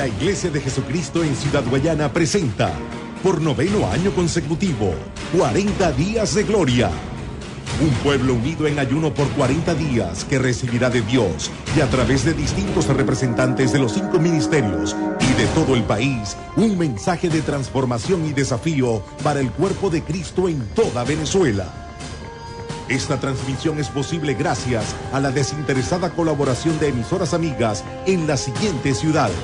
La Iglesia de Jesucristo en Ciudad Guayana presenta, por 9º año consecutivo, 40 días de gloria. Un pueblo unido en ayuno por 40 días que recibirá de Dios y a través de distintos representantes de los 5 ministerios y de todo el país, un mensaje de transformación y desafío para el cuerpo de Cristo en toda Venezuela. Esta transmisión es posible gracias a la desinteresada colaboración de emisoras amigas en las siguientes ciudades: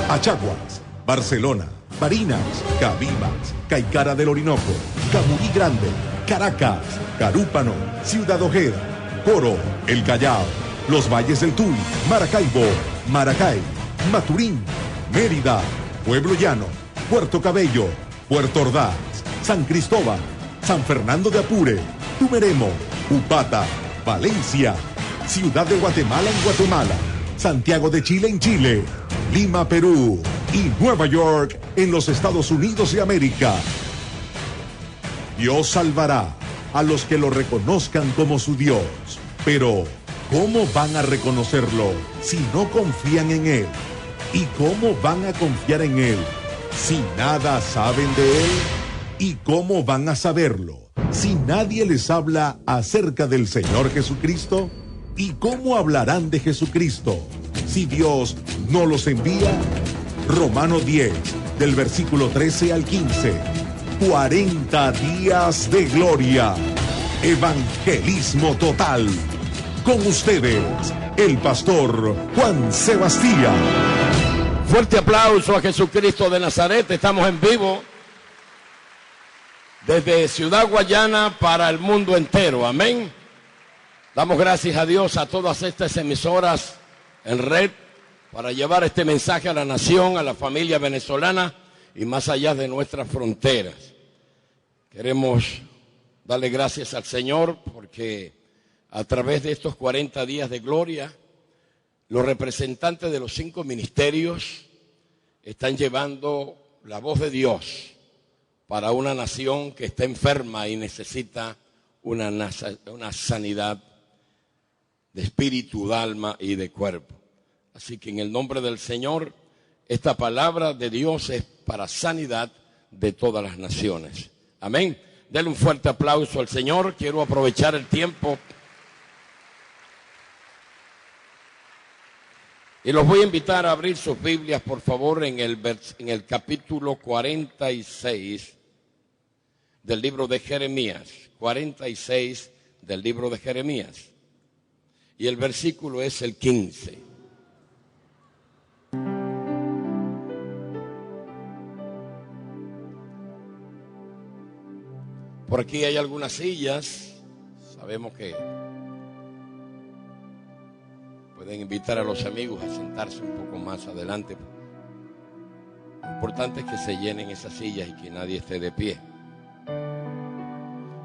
Achaguas, Barcelona, Barinas, Cabimas, Caicara del Orinoco, Camurí Grande, Caracas, Carúpano, Ciudad Ojeda, Coro, El Callao, Los Valles del Tuy, Maracaibo, Maracay, Maturín, Mérida, Pueblo Llano, Puerto Cabello, Puerto Ordaz, San Cristóbal, San Fernando de Apure, Tumeremo, Upata, Valencia, Ciudad de Guatemala en Guatemala, Santiago de Chile en Chile, Lima, Perú y Nueva York en los Estados Unidos de América. Dios salvará a los que lo reconozcan como su Dios. Pero, ¿cómo van a reconocerlo si no confían en Él? ¿Y cómo van a confiar en Él si nada saben de Él? ¿Y cómo van a saberlo si nadie les habla acerca del Señor Jesucristo? ¿Y cómo hablarán de Jesucristo si Dios no los envía? Romanos 10, del versículo 13 al 15. 40 días de gloria. Evangelismo total. Con ustedes, el pastor Juan Sebastián. Fuerte aplauso a Jesucristo de Nazaret. Estamos en vivo desde Ciudad Guayana para el mundo entero. Amén. Damos gracias a Dios a todas estas emisoras en red para llevar este mensaje a la nación, a la familia venezolana y más allá de nuestras fronteras. Queremos darle gracias al Señor porque a través de estos 40 días de gloria, los representantes de los 5 ministerios están llevando la voz de Dios para una nación que está enferma y necesita una sanidad de espíritu, de alma y de cuerpo. Así que en el nombre del Señor, esta palabra de Dios es para sanidad de todas las naciones. Amén. Denle un fuerte aplauso al Señor. Quiero aprovechar el tiempo y los voy a invitar a abrir sus Biblias, por favor, en el capítulo 46 del libro de Jeremías. 46 del libro de Jeremías. Y el versículo es el 15. Por aquí hay algunas sillas. Sabemos que pueden invitar a los amigos a sentarse un poco más adelante. Lo importante es que se llenen esas sillas y que nadie esté de pie.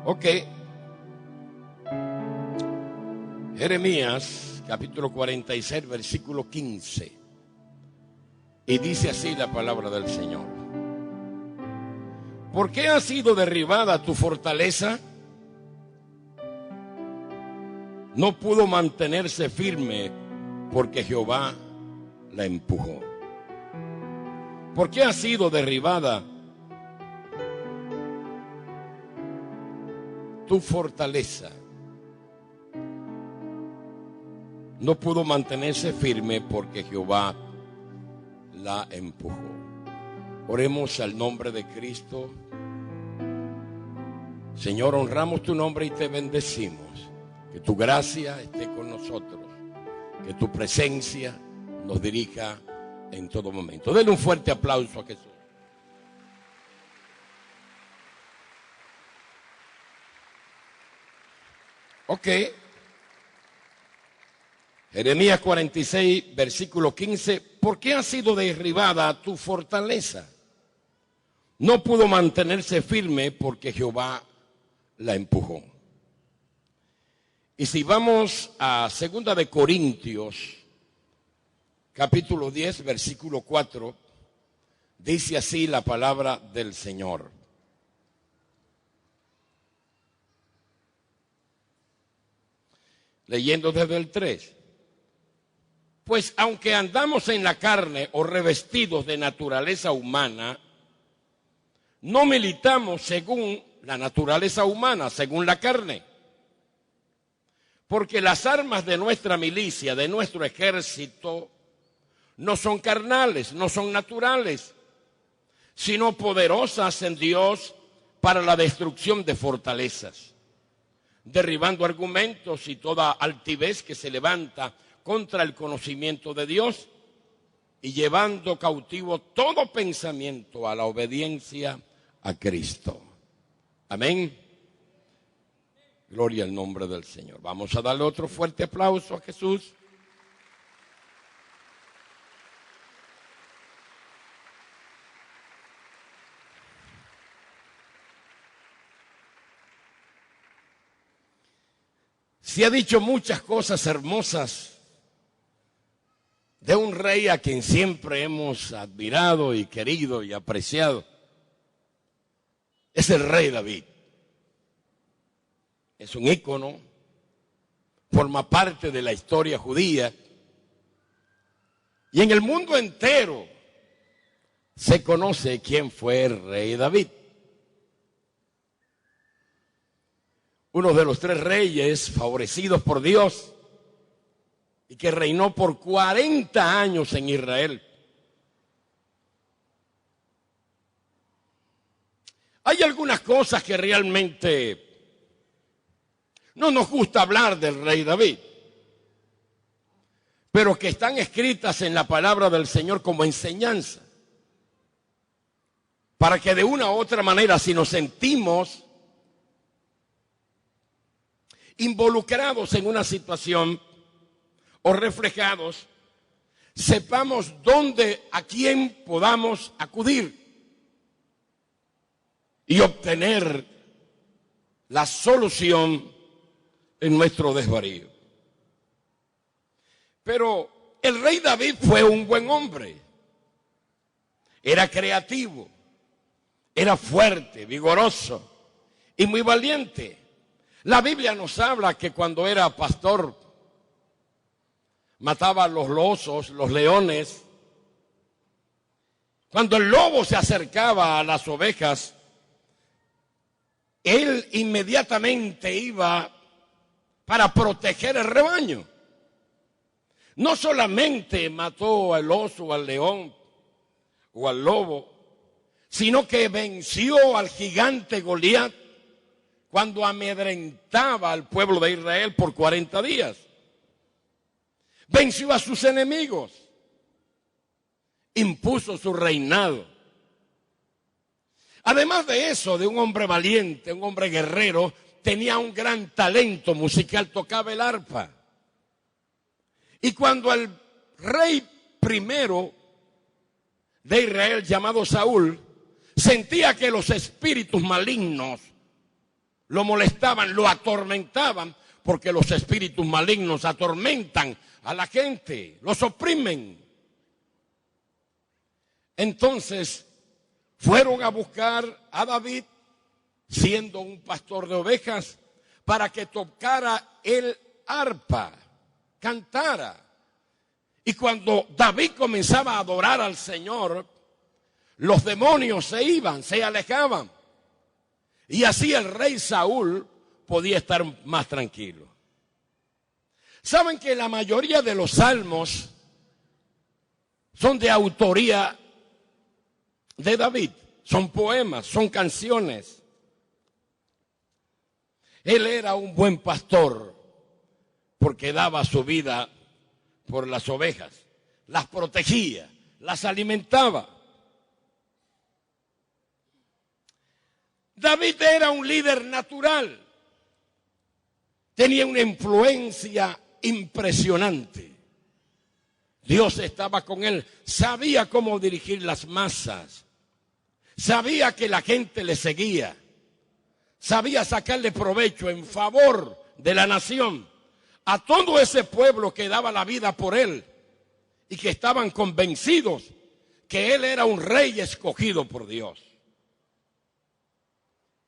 Ok. Jeremías, capítulo 46, versículo 15. Y dice así la palabra del Señor. ¿Por qué ha sido derribada tu fortaleza? No pudo mantenerse firme porque Jehová la empujó. ¿Por qué ha sido derribada tu fortaleza? No pudo mantenerse firme porque Jehová la empujó. Oremos al nombre de Cristo. Señor, honramos tu nombre y te bendecimos. Que tu gracia esté con nosotros. Que tu presencia nos dirija en todo momento. Denle un fuerte aplauso a Jesús. Ok. Jeremías 46, versículo 15. ¿Por qué ha sido derribada tu fortaleza? No pudo mantenerse firme porque Jehová la empujó. Y si vamos a 2 de Corintios, capítulo 10, versículo 4, dice así la palabra del Señor. Leyendo desde el 3. Pues aunque andamos en la carne o revestidos de naturaleza humana, no militamos según la naturaleza humana, según la carne. Porque las armas de nuestra milicia, de nuestro ejército, no son carnales, no son naturales, sino poderosas en Dios para la destrucción de fortalezas, derribando argumentos y toda altivez que se levanta contra el conocimiento de Dios y llevando cautivo todo pensamiento a la obediencia a Cristo. Amén. Gloria al nombre del Señor. Vamos a darle otro fuerte aplauso a Jesús. Se ha dicho muchas cosas hermosas de un rey a quien siempre hemos admirado y querido y apreciado. Es el rey David. Es un ícono, forma parte de la historia judía. Y en el mundo entero se conoce quién fue el rey David. Uno de los 3 reyes favorecidos por Dios y que reinó por 40 años en Israel. Hay algunas cosas que realmente no nos gusta hablar del rey David, pero que están escritas en la palabra del Señor como enseñanza, para que de una u otra manera, si nos sentimos involucrados en una situación o reflejados, sepamos a quién podamos acudir y obtener la solución en nuestro desvarío. Pero el rey David fue un buen hombre. Era creativo, era fuerte, vigoroso y muy valiente. La Biblia nos habla que cuando era pastor mataba a los osos, los leones. Cuando el lobo se acercaba a las ovejas, él inmediatamente iba para proteger el rebaño. No solamente mató al oso, al león o al lobo, sino que venció al gigante Goliat cuando amedrentaba al pueblo de Israel por 40 días. Venció a sus enemigos, impuso su reinado. Además de eso, de un hombre valiente, un hombre guerrero, tenía un gran talento musical, tocaba el arpa. Y cuando el rey primero de Israel, llamado Saúl, sentía que los espíritus malignos lo molestaban, lo atormentaban, porque los espíritus malignos atormentan a la gente, los oprimen. Entonces fueron a buscar a David, siendo un pastor de ovejas, para que tocara el arpa, cantara. Y cuando David comenzaba a adorar al Señor, los demonios se iban, se alejaban. Y así el rey Saúl podía estar más tranquilo. ¿Saben que la mayoría de los salmos son de autoría de David? Son poemas, son canciones. Él era un buen pastor porque daba su vida por las ovejas, las protegía, las alimentaba. David era un líder natural, tenía una influencia impresionante. Dios estaba con él, sabía cómo dirigir las masas, sabía que la gente le seguía, sabía sacarle provecho en favor de la nación a todo ese pueblo que daba la vida por él y que estaban convencidos que él era un rey escogido por Dios.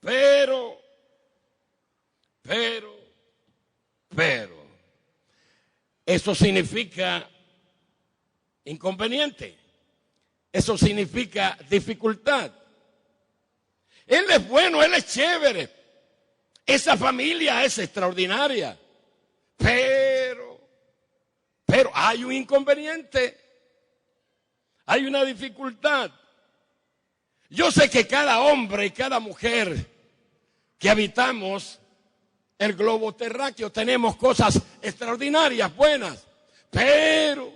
Pero, eso significa inconveniente. Eso significa dificultad. Él es bueno, él es chévere. Esa familia es extraordinaria. Pero hay un inconveniente. Hay una dificultad. Yo sé que cada hombre y cada mujer que habitamos el globo terráqueo tenemos cosas extraordinarias, buenas, pero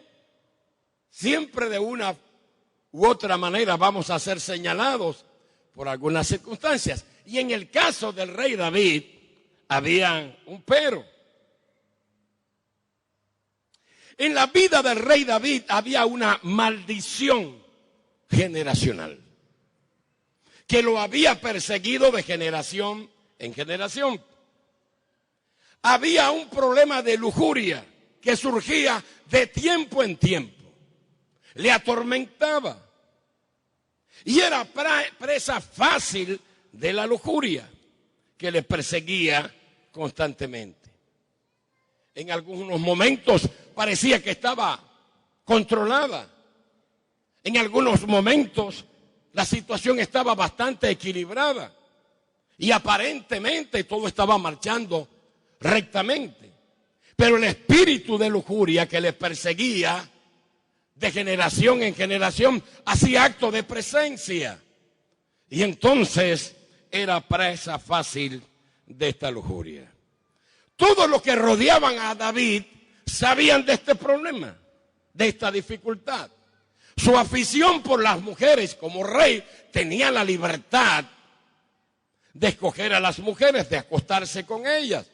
siempre de una u otra manera vamos a ser señalados por algunas circunstancias. Y en el caso del rey David había un pero. En la vida del rey David había una maldición generacional que lo había perseguido de generación en generación. Había un problema de lujuria que surgía de tiempo en tiempo. Le atormentaba. Y era presa fácil de la lujuria que le perseguía constantemente. En algunos momentos parecía que estaba controlada. En algunos momentos la situación estaba bastante equilibrada y aparentemente todo estaba marchando rectamente. Pero el espíritu de lujuria que le perseguía de generación en generación hacía acto de presencia. Y entonces era presa fácil de esta lujuria. Todos los que rodeaban a David sabían de este problema, de esta dificultad. Su afición por las mujeres como rey tenía la libertad de escoger a las mujeres, de acostarse con ellas.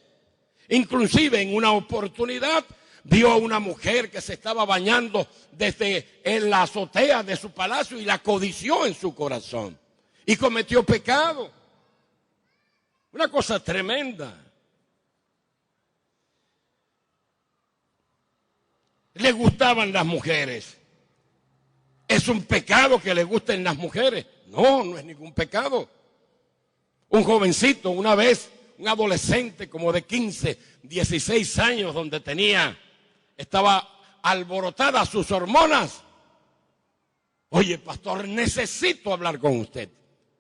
Inclusive en una oportunidad vio a una mujer que se estaba bañando desde en la azotea de su palacio y la codició en su corazón. Y cometió pecado. Una cosa tremenda. Le gustaban las mujeres. ¿Es un pecado que le gusten las mujeres? No, no es ningún pecado. Un jovencito, una vez, un adolescente como de 15, 16 años, donde estaba alborotada sus hormonas. Oye, pastor, necesito hablar con usted.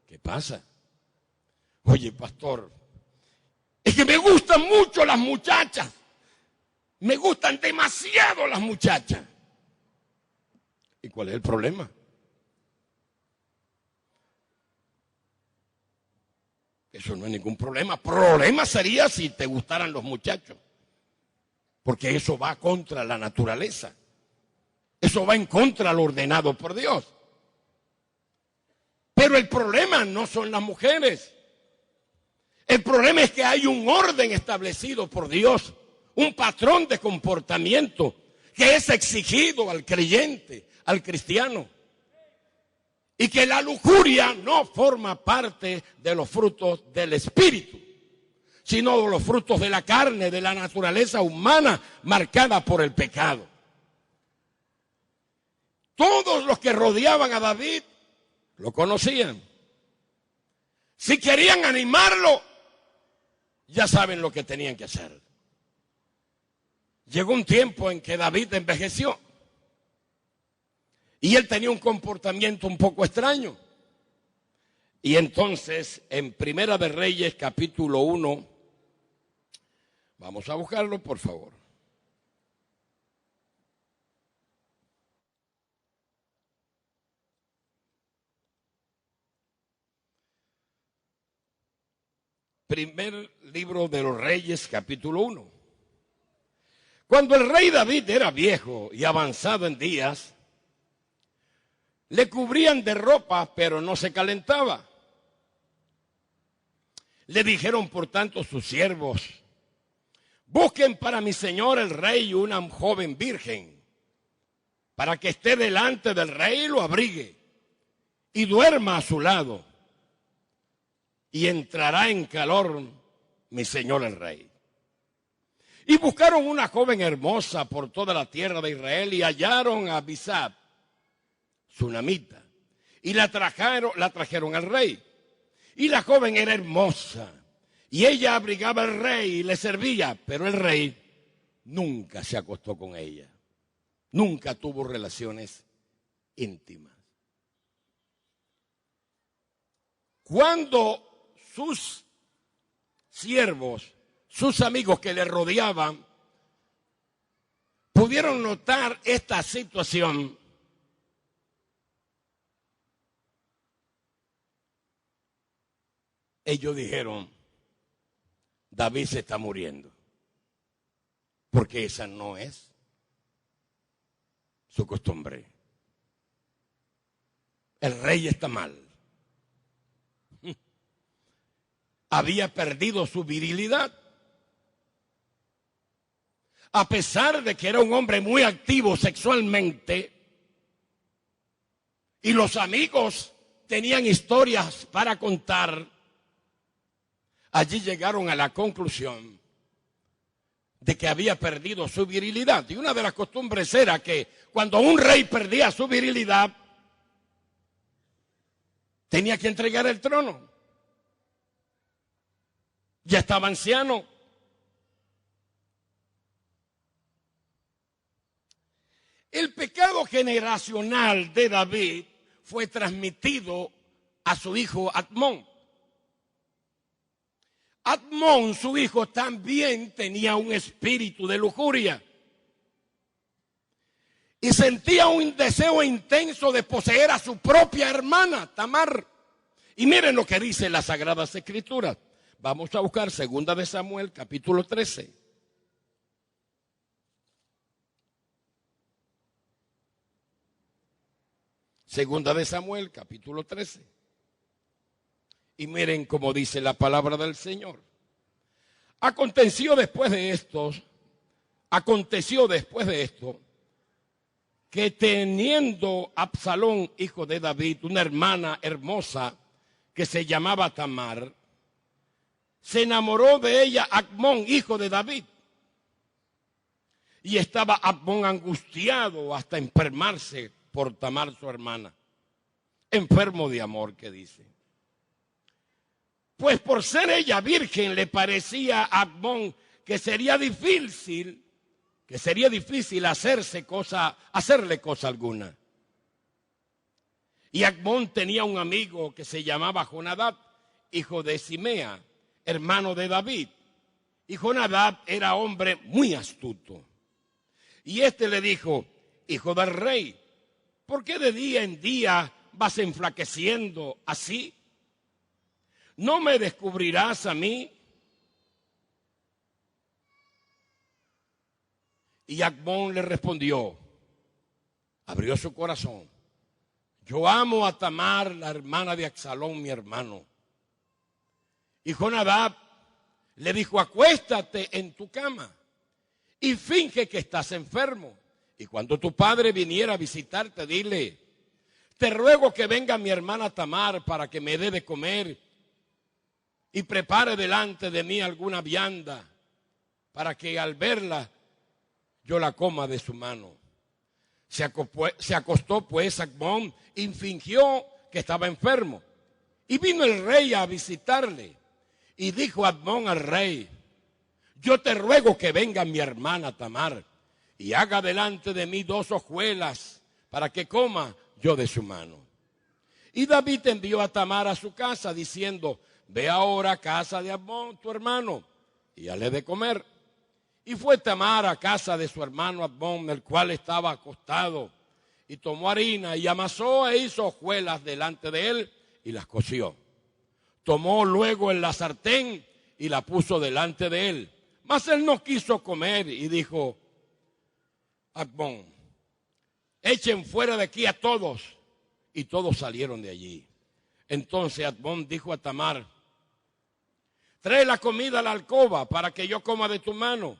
¿Qué pasa? Oye, pastor, es que me gustan mucho las muchachas. Me gustan demasiado las muchachas. ¿Y cuál es el problema? Eso no es ningún problema. Problema sería si te gustaran los muchachos. Porque eso va contra la naturaleza. Eso va en contra de lo ordenado por Dios. Pero el problema no son las mujeres. El problema es que hay un orden establecido por Dios. Un patrón de comportamiento que es exigido al creyente, al cristiano. Y que la lujuria no forma parte de los frutos del espíritu, sino de los frutos de la carne, de la naturaleza humana marcada por el pecado. Todos los que rodeaban a David lo conocían. Si querían animarlo, ya saben lo que tenían que hacer. Llegó un tiempo en que David envejeció y él tenía un comportamiento un poco extraño. Y entonces, en Primera de Reyes, capítulo 1, vamos a buscarlo, por favor. Primer libro de los Reyes, capítulo 1. Cuando el rey David era viejo y avanzado en días, le cubrían de ropa, pero no se calentaba. Le dijeron, por tanto, sus siervos: busquen para mi señor el rey una joven virgen, para que esté delante del rey y lo abrigue, y duerma a su lado, y entrará en calor mi señor el rey. Y buscaron una joven hermosa por toda la tierra de Israel y hallaron a Abisab, sunamita, y la trajeron al rey. Y la joven era hermosa, y ella abrigaba al rey y le servía, pero el rey nunca se acostó con ella. Nunca tuvo relaciones íntimas. Cuando sus siervos, sus amigos que le rodeaban, pudieron notar esta situación, ellos dijeron: David se está muriendo, porque esa no es su costumbre. El rey está mal. Había perdido su virilidad. A pesar de que era un hombre muy activo sexualmente, y los amigos tenían historias para contar, allí llegaron a la conclusión de que había perdido su virilidad. Y una de las costumbres era que cuando un rey perdía su virilidad, tenía que entregar el trono. Ya estaba anciano. El pecado generacional de David fue transmitido a su hijo Amnón. Amnón, su hijo, también tenía un espíritu de lujuria y sentía un deseo intenso de poseer a su propia hermana, Tamar. Y miren lo que dice las Sagradas Escrituras. Vamos a buscar 2 de Samuel, capítulo 13. Segunda de Samuel, capítulo 13. Y miren cómo dice la palabra del Señor. Aconteció después de esto, que teniendo Absalón, hijo de David, una hermana hermosa que se llamaba Tamar, se enamoró de ella Amnón, hijo de David. Y estaba Amnón angustiado hasta enfermarse por Tamar, su hermana. Enfermo de amor, que dice. Pues por ser ella virgen le parecía a Amnón que sería difícil hacerle cosa alguna. Y Amnón tenía un amigo que se llamaba Jonadab, hijo de Simea, hermano de David. Y Jonadab era hombre muy astuto. Y este le dijo: hijo del rey, ¿por qué de día en día vas enflaqueciendo así? ¿No me descubrirás a mí? Y Amnón le respondió, abrió su corazón: yo amo a Tamar, la hermana de Absalón, mi hermano. Y Jonadab le dijo: acuéstate en tu cama y finge que estás enfermo. Y cuando tu padre viniera a visitarte, dile: te ruego que venga mi hermana Tamar para que me dé de comer y prepare delante de mí alguna vianda, para que al verla yo la coma de su mano. Se acostó pues Amnón y fingió que estaba enfermo. Y vino el rey a visitarle. Y dijo Amnón al rey: yo te ruego que venga mi hermana Tamar y haga delante de mí 2 hojuelas para que coma yo de su mano. Y David envió a Tamar a su casa diciendo: ve ahora a casa de Amnón, tu hermano, y dale de comer. Y fue Tamar a casa de su hermano Amnón, el cual estaba acostado, y tomó harina y amasó e hizo hojuelas delante de él y las coció. Tomó luego en la sartén y la puso delante de él. Mas él no quiso comer y dijo: Amnón, echen fuera de aquí a todos. Y todos salieron de allí. Entonces Amnón dijo a Tamar: trae la comida a la alcoba para que yo coma de tu mano.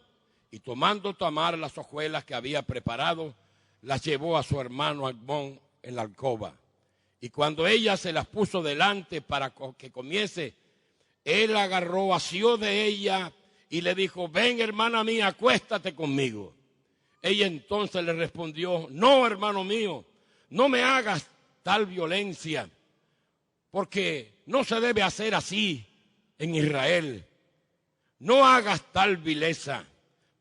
Y tomando Tamar las hojuelas que había preparado, las llevó a su hermano Amnón en la alcoba. Y cuando ella se las puso delante para que comiese, él agarró, asió de ella y le dijo: ven, hermana mía, acuéstate conmigo. Ella entonces le respondió: no, hermano mío, no me hagas tal violencia, porque no se debe hacer así en Israel. No hagas tal vileza,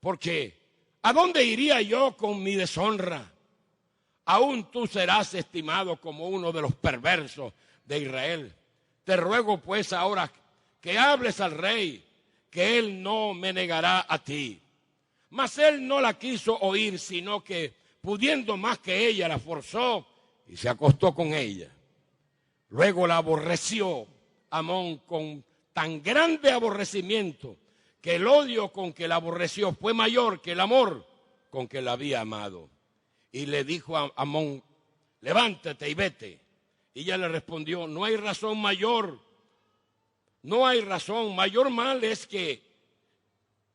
porque ¿A dónde iría yo con mi deshonra? Aún tú serás estimado como uno de los perversos de Israel. Te ruego pues ahora que hables al rey, que él no me negará a ti. Mas él no la quiso oír, sino que, pudiendo más que ella, la forzó y se acostó con ella. Luego la aborreció Amón con tan grande aborrecimiento que el odio con que la aborreció fue mayor que el amor con que la había amado. Y le dijo a Amón: levántate y vete. Y ella le respondió: no hay razón mayor, no hay razón, mayor mal es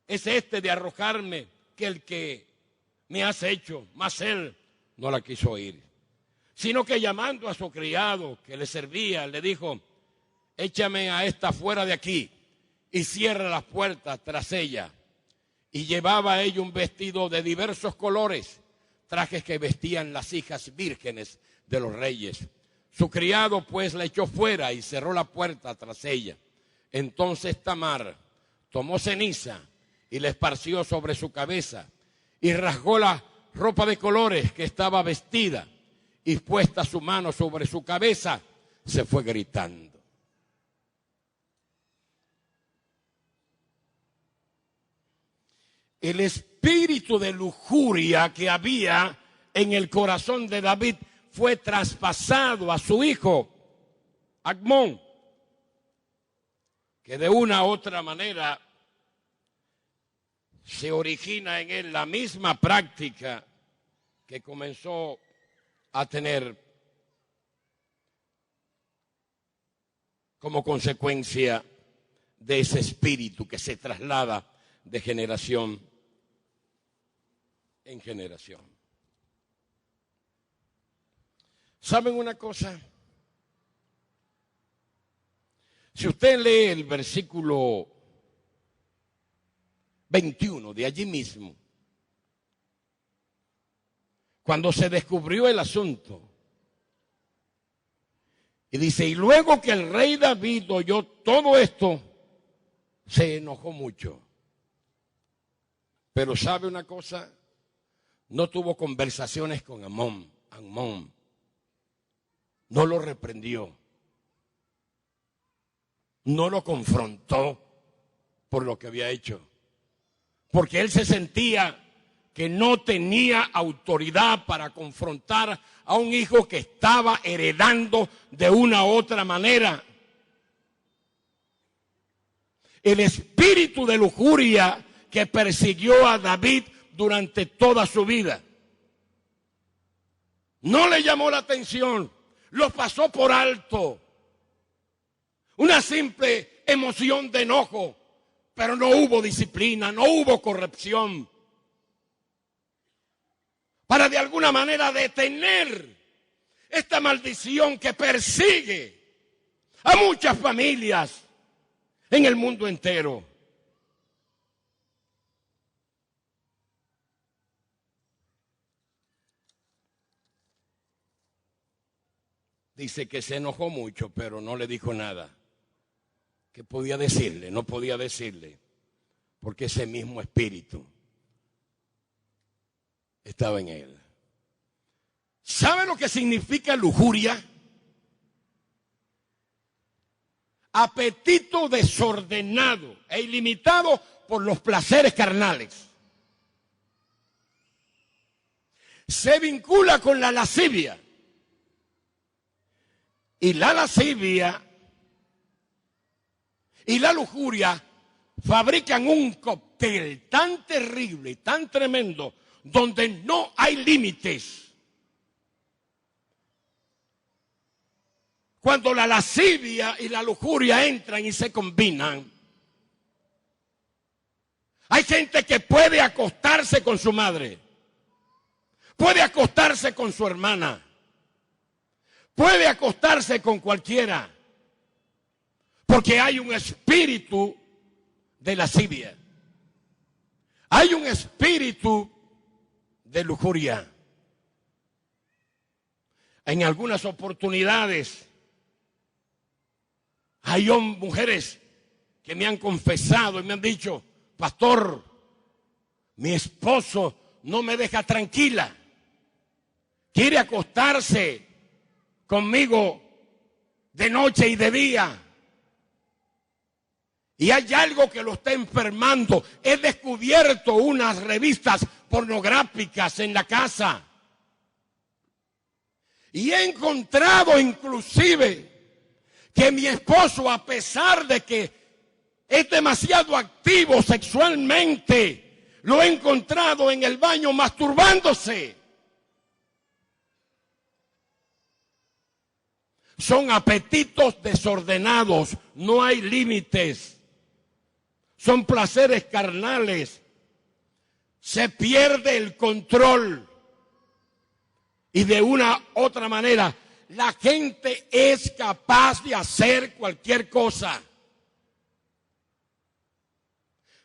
este de arrojarme que el que me has hecho. Mas él no la quiso oír, sino que llamando a su criado que le servía, le dijo: échame a esta fuera de aquí y cierra las puertas tras ella. Y llevaba a ella un vestido de diversos colores, trajes que vestían las hijas vírgenes de los reyes. Su criado pues la echó fuera y cerró la puerta tras ella. Entonces Tamar tomó ceniza y la esparció sobre su cabeza y rasgó la ropa de colores que estaba vestida, y puesta su mano sobre su cabeza se fue gritando. El espíritu de lujuria que había en el corazón de David fue traspasado a su hijo Amnón, que de una u otra manera se origina en él la misma práctica que comenzó a tener como consecuencia de ese espíritu que se traslada de generación en generación. ¿Saben una cosa? Si usted lee el versículo 21 de allí mismo, cuando se descubrió el asunto, y dice: y luego que el rey David oyó todo esto, se enojó mucho. Pero ¿sabe una cosa? No tuvo conversaciones con Amnón. No lo reprendió. No lo confrontó por lo que había hecho. Porque él se sentía que no tenía autoridad para confrontar a un hijo que estaba heredando de una u otra manera. El espíritu de lujuria que persiguió a David durante toda su vida no le llamó la atención, lo pasó por alto. Una simple emoción de enojo, pero no hubo disciplina, no hubo corrección para de alguna manera detener esta maldición que persigue a muchas familias en el mundo entero. Dice que se enojó mucho, pero no le dijo nada. ¿Qué podía decirle? No podía decirle, porque ese mismo espíritu estaba en él. ¿Sabe lo que significa lujuria? Apetito desordenado e ilimitado por los placeres carnales. Se vincula con la lascivia. Y la lascivia y la lujuria fabrican un cóctel tan terrible y tan tremendo donde no hay límites. Cuando la lascivia y la lujuria entran y se combinan, hay gente que puede acostarse con su madre, puede acostarse con su hermana, puede acostarse con cualquiera, porque hay un espíritu de lascivia, hay un espíritu de lujuria. En algunas oportunidades hay mujeres que me han confesado y me han dicho: pastor, Mi esposo no me deja tranquila. Quiere acostarse conmigo de noche y de día. Y hay algo que lo está enfermando. He descubierto unas revistas pornográficas en la casa. Y he encontrado inclusive que mi esposo, a pesar de que es demasiado activo sexualmente, lo he encontrado en el baño masturbándose. Son apetitos desordenados, no hay límites. Son placeres carnales. Se pierde el control. Y de una otra manera, la gente es capaz de hacer cualquier cosa.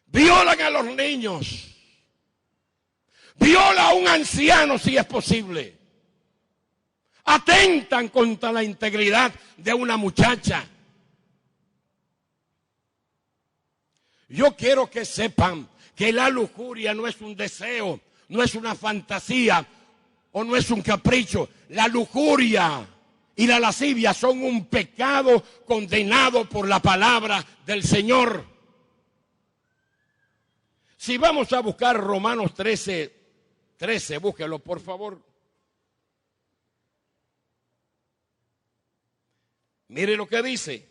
Violan a los niños. Viola a un anciano si es posible. Atentan contra la integridad de una muchacha. Yo quiero que sepan que la lujuria no es un deseo, no es una fantasía o no es un capricho. La lujuria y la lascivia son un pecado condenado por la palabra del Señor. Si vamos a buscar Romanos 13, búsquelo por favor. Mire lo que dice.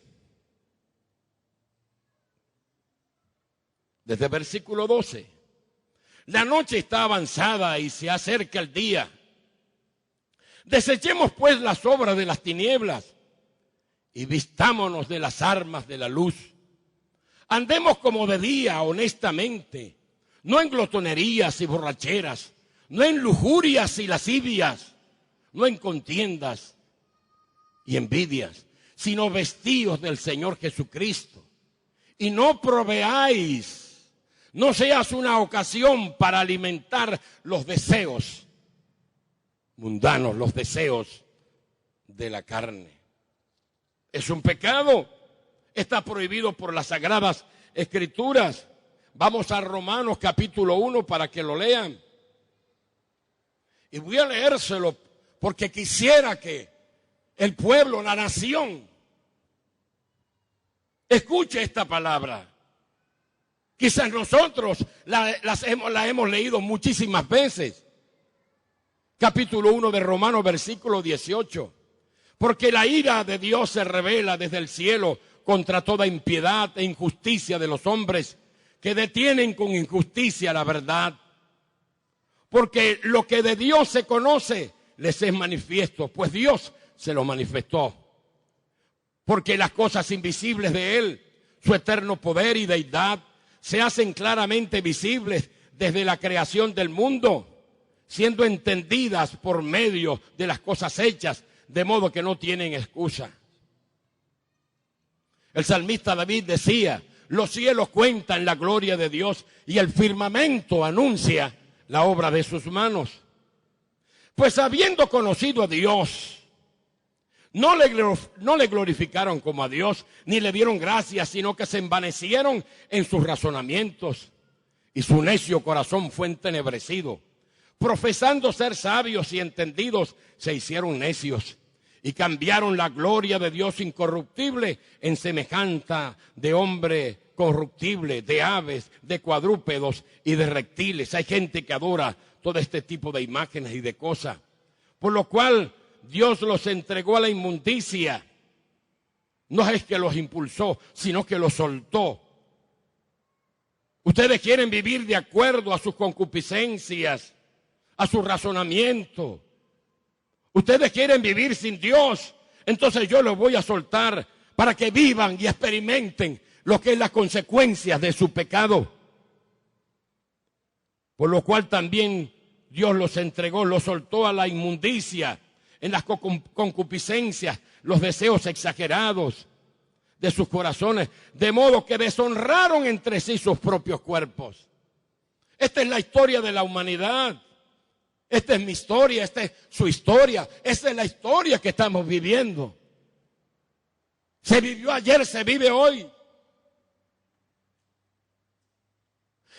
Desde el versículo 12. La noche está avanzada y se acerca el día. Desechemos pues las obras de las tinieblas y vistámonos de las armas de la luz. Andemos como de día, honestamente, no en glotonerías y borracheras, no en lujurias y lascivias, no en contiendas y envidias, sino vestidos del Señor Jesucristo. Y no proveáis, no seas una ocasión para alimentar los deseos mundanos, los deseos de la carne. Es un pecado. Está prohibido por las Sagradas Escrituras. Vamos a Romanos capítulo 1 para que lo lean. Y voy a leérselo porque quisiera que el pueblo, la nación, escuche esta palabra. Quizás nosotros la hemos leído muchísimas veces. Capítulo 1 de Romanos, versículo 18. Porque la ira de Dios se revela desde el cielo contra toda impiedad e injusticia de los hombres que detienen con injusticia la verdad. Porque lo que de Dios se conoce les es manifiesto, pues Dios se lo manifestó. Porque las cosas invisibles de Él, su eterno poder y deidad, se hacen claramente visibles desde la creación del mundo, siendo entendidas por medio de las cosas hechas, de modo que no tienen excusa. El salmista David decía: los cielos cuentan la gloria de Dios y el firmamento anuncia la obra de sus manos. Pues habiendo conocido a Dios, no le glorificaron como a Dios, ni le dieron gracias, sino que se envanecieron en sus razonamientos, y su necio corazón fue entenebrecido. Profesando ser sabios y entendidos, se hicieron necios, y cambiaron la gloria de Dios incorruptible en semejanza de hombre corruptible, de aves, de cuadrúpedos y de reptiles. Hay gente que adora todo este tipo de imágenes y de cosas, por lo cual Dios los entregó a la inmundicia. No es que los impulsó, sino que los soltó. Ustedes quieren vivir de acuerdo a sus concupiscencias, a su razonamiento. Ustedes quieren vivir sin Dios. Entonces yo los voy a soltar para que vivan y experimenten lo que es las consecuencias de su pecado. Por lo cual también Dios los entregó, los soltó a la inmundicia, en las concupiscencias, los deseos exagerados de sus corazones, de modo que deshonraron entre sí sus propios cuerpos. Esta es la historia de la humanidad. Esta es mi historia, esta es su historia, esta es la historia que estamos viviendo. Se vivió ayer, se vive hoy.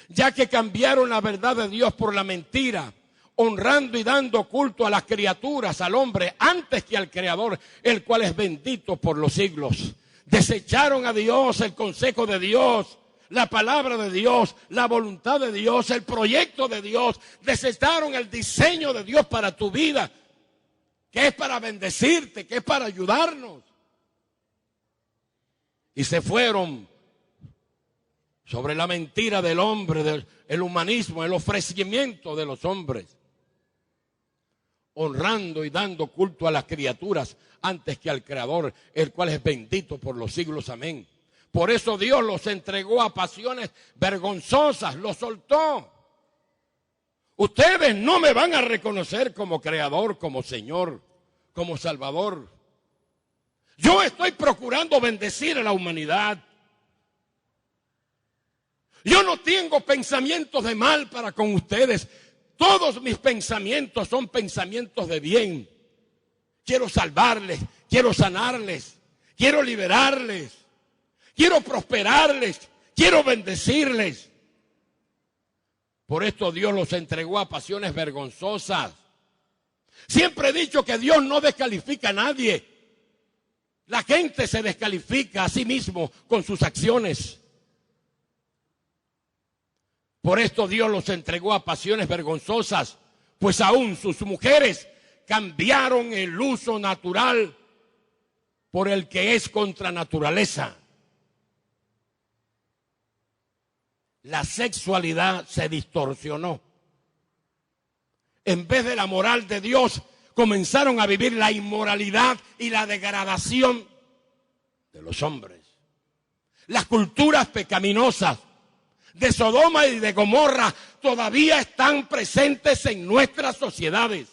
ya que cambiaron la verdad de Dios por la mentira, honrando y dando culto a las criaturas, al hombre, antes que al Creador, el cual es bendito por los siglos. Desecharon a Dios, el consejo de Dios, la palabra de Dios, la voluntad de Dios, el proyecto de Dios. Desecharon el diseño de Dios para tu vida, que es para bendecirte, que es para ayudarnos. Y se fueron sobre la mentira del hombre, el humanismo, el ofrecimiento de los hombres, honrando y dando culto a las criaturas antes que al Creador, el cual es bendito por los siglos. Amén. Por eso Dios los entregó a pasiones vergonzosas, los soltó. Ustedes no me van a reconocer como Creador, como Señor, como Salvador. Yo estoy procurando bendecir a la humanidad. Yo no tengo pensamientos de mal para con ustedes. Todos mis pensamientos son pensamientos de bien. Quiero salvarles, quiero sanarles, quiero liberarles, quiero prosperarles, quiero bendecirles. Por esto Dios los entregó a pasiones vergonzosas. Siempre he dicho que Dios no descalifica a nadie. La gente se descalifica a sí mismo con sus acciones. Por esto Dios los entregó a pasiones vergonzosas, pues aún sus mujeres cambiaron el uso natural por el que es contra naturaleza. La sexualidad se distorsionó. En vez de la moral de Dios, comenzaron a vivir la inmoralidad y la degradación de los hombres. Las culturas pecaminosas de Sodoma y de Gomorra todavía están presentes en nuestras sociedades.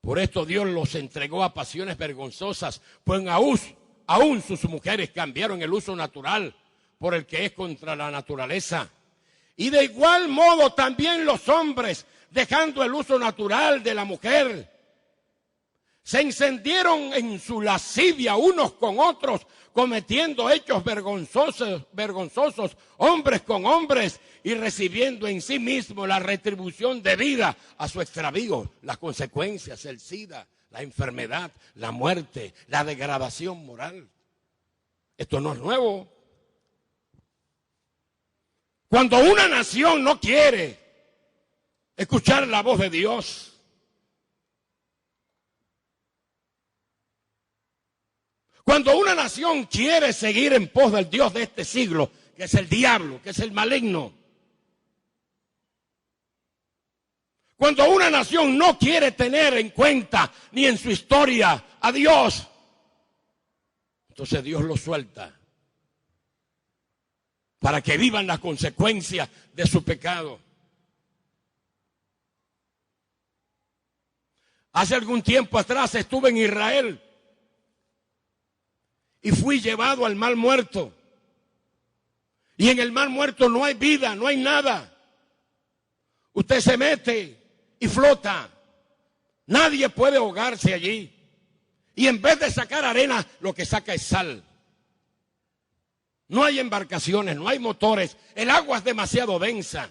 Por esto Dios los entregó a pasiones vergonzosas, pues aún sus mujeres cambiaron el uso natural por el que es contra la naturaleza. Y de igual modo también los hombres, dejando el uso natural de la mujer, se encendieron en su lascivia unos con otros, cometiendo hechos vergonzosos, hombres con hombres, y recibiendo en sí mismo la retribución debida a su extravío, las consecuencias, el SIDA, la enfermedad, la muerte, la degradación moral. Esto no es nuevo. Cuando una nación no quiere escuchar la voz de Dios, cuando una nación quiere seguir en pos del Dios de este siglo, que es el diablo, que es el maligno, cuando una nación no quiere tener en cuenta ni en su historia a Dios, entonces Dios lo suelta para que vivan las consecuencias de su pecado. Hace algún tiempo atrás estuve en Israel y fui llevado al Mar Muerto. Y en el Mar Muerto no hay vida, no hay nada. Usted se mete y flota. Nadie puede ahogarse allí. Y en vez de sacar arena, lo que saca es sal. No hay embarcaciones, no hay motores. El agua es demasiado densa.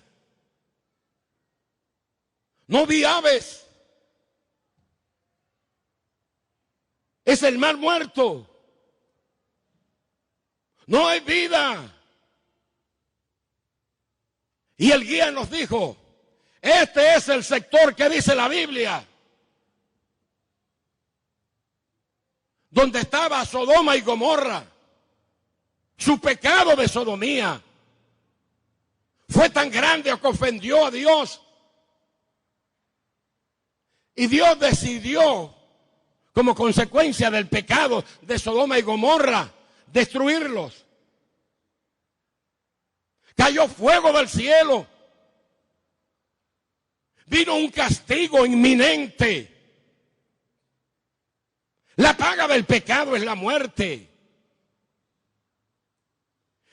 No vi aves. Es el Mar Muerto. No hay vida. Y el guía nos dijo, este es el sector que dice la Biblia, donde estaba Sodoma y Gomorra. Su pecado de sodomía fue tan grande que ofendió a Dios. Y Dios decidió, como consecuencia del pecado de Sodoma y Gomorra, destruirlos. Cayó fuego del cielo. Vino un castigo inminente. La paga del pecado es la muerte.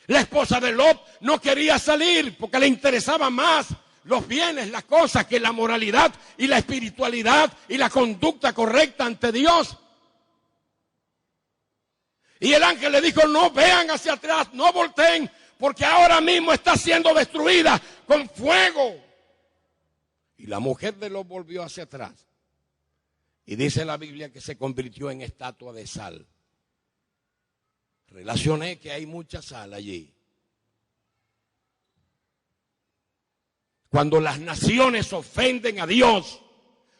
La esposa de Lot no quería salir porque le interesaban más los bienes, las cosas, que la moralidad y la espiritualidad y la conducta correcta ante Dios. Y el ángel le dijo, no vean hacia atrás, no volteen, porque ahora mismo está siendo destruida con fuego. Y la mujer de Lot volvió hacia atrás. Y dice la Biblia que se convirtió en estatua de sal. Relacioné que hay mucha sal allí. Cuando las naciones ofenden a Dios,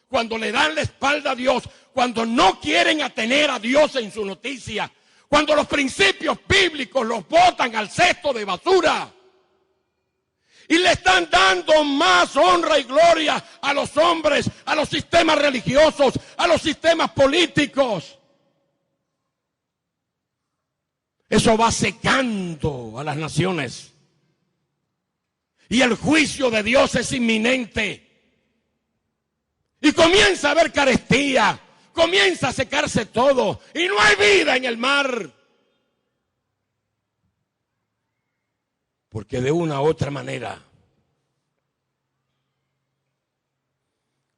cuando le dan la espalda a Dios, cuando no quieren atener a Dios en su noticia, cuando los principios bíblicos los botan al cesto de basura y le están dando más honra y gloria a los hombres, a los sistemas religiosos, a los sistemas políticos. Eso va secando a las naciones. Y el juicio de Dios es inminente. Y comienza a haber carestía, comienza a secarse todo y no hay vida en el mar. Porque de una u otra manera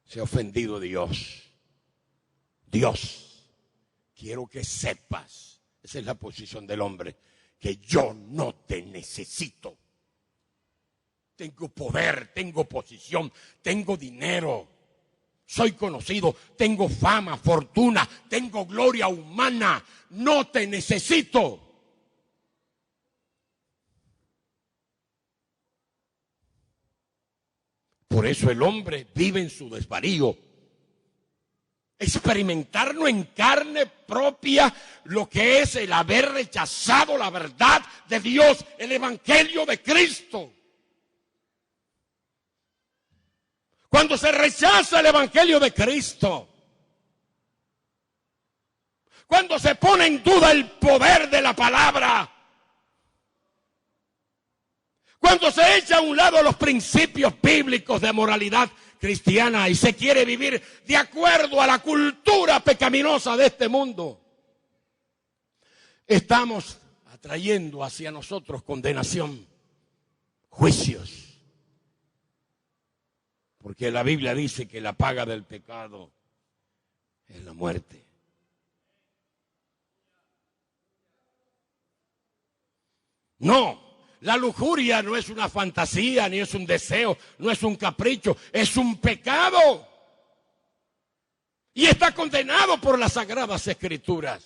se ha ofendido Dios. Dios, quiero que sepas, esa es la posición del hombre, que yo no te necesito. Tengo poder, tengo posición, tengo dinero. Soy conocido, tengo fama, fortuna, tengo gloria humana. No te necesito. Por eso el hombre vive en su desvarío. Experimentarlo en carne propia lo que es el haber rechazado la verdad de Dios, el evangelio de Cristo. Cuando se rechaza el evangelio de Cristo, cuando se pone en duda el poder de la palabra, cuando se echa a un lado los principios bíblicos de moralidad cristiana y se quiere vivir de acuerdo a la cultura pecaminosa de este mundo, estamos atrayendo hacia nosotros condenación, juicios. Porque la Biblia dice que la paga del pecado es la muerte. No, la lujuria no es una fantasía, ni es un deseo, no es un capricho, es un pecado. Y está condenado por las Sagradas Escrituras.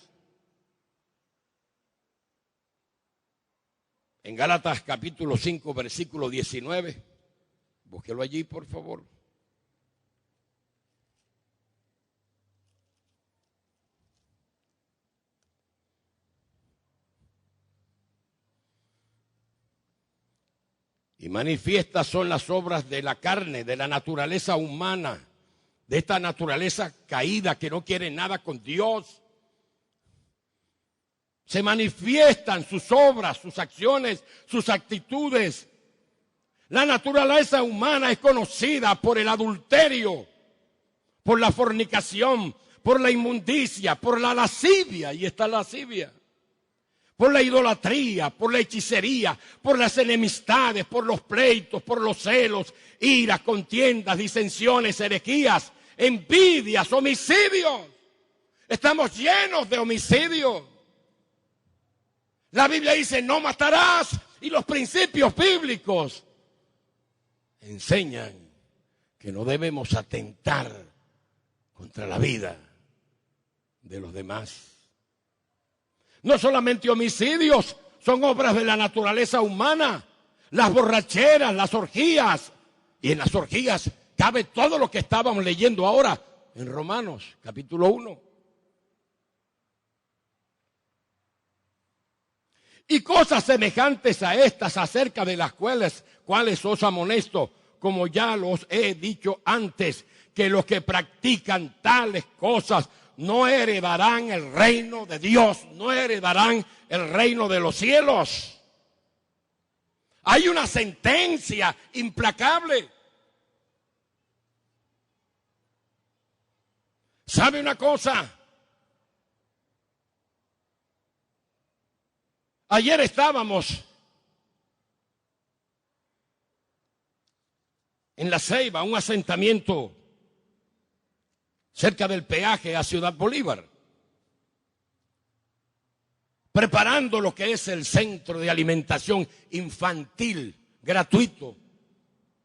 En Gálatas capítulo 5, versículo 19. Búsquelo allí, por favor. Y manifiestas son las obras de la carne, de la naturaleza humana, de esta naturaleza caída que no quiere nada con Dios. Se manifiestan sus obras, sus acciones, sus actitudes. La naturaleza humana es conocida por el adulterio, por la fornicación, por la inmundicia, por la lascivia, y está la lascivia, por la idolatría, por la hechicería, por las enemistades, por los pleitos, por los celos, iras, contiendas, disensiones, herejías, envidias, homicidios. Estamos llenos de homicidios. La Biblia dice, no matarás, y los principios bíblicos enseñan que no debemos atentar contra la vida de los demás. No solamente homicidios, son obras de la naturaleza humana, las borracheras, las orgías, y en las orgías cabe todo lo que estábamos leyendo ahora en Romanos, capítulo 1. Y cosas semejantes a estas, acerca de las cuales os amonesto, como ya los he dicho antes, que los que practican tales cosas no heredarán el reino de Dios, no heredarán el reino de los cielos. Hay una sentencia implacable. ¿Sabe una cosa? Ayer estábamos en La Ceiba, un asentamiento cerca del peaje a Ciudad Bolívar. preparando lo que es el centro de alimentación infantil gratuito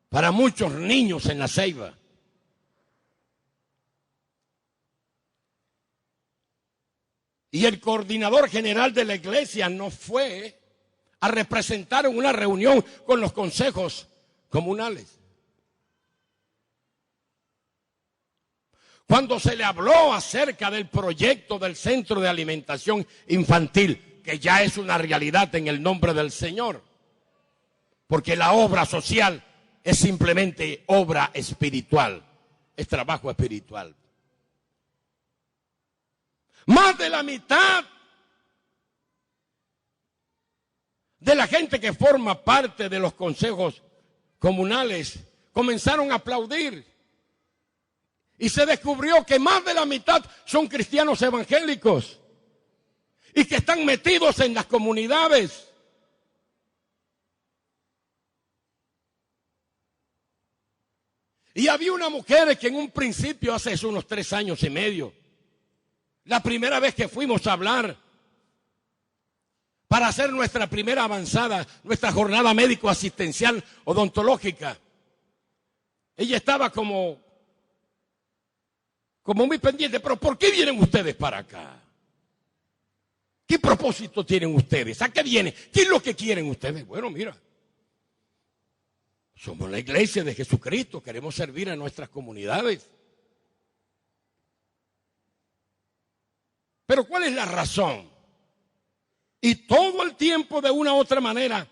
para muchos niños en La Ceiba. Y el coordinador general de la iglesia nos fue a representar en una reunión con los consejos comunales. Cuando se le habló acerca del proyecto del centro de alimentación infantil, que ya es una realidad en el nombre del Señor, porque la obra social es simplemente obra espiritual, es trabajo espiritual. Más de la mitad de la gente que forma parte de los consejos comunales comenzaron a aplaudir. Y se descubrió que más de la mitad son cristianos evangélicos y que están metidos en las comunidades. Y había una mujer que en un principio, hace unos 3 años y medio, la primera vez que fuimos a hablar para hacer nuestra primera avanzada, nuestra jornada médico-asistencial odontológica, ella estaba como muy pendiente. Pero ¿por qué vienen ustedes para acá? ¿Qué propósito tienen ustedes? ¿A qué vienen? ¿Qué es lo que quieren ustedes? Bueno, mira, somos la iglesia de Jesucristo, queremos servir a nuestras comunidades. Pero ¿cuál es la razón? Y todo el tiempo, de una u otra manera,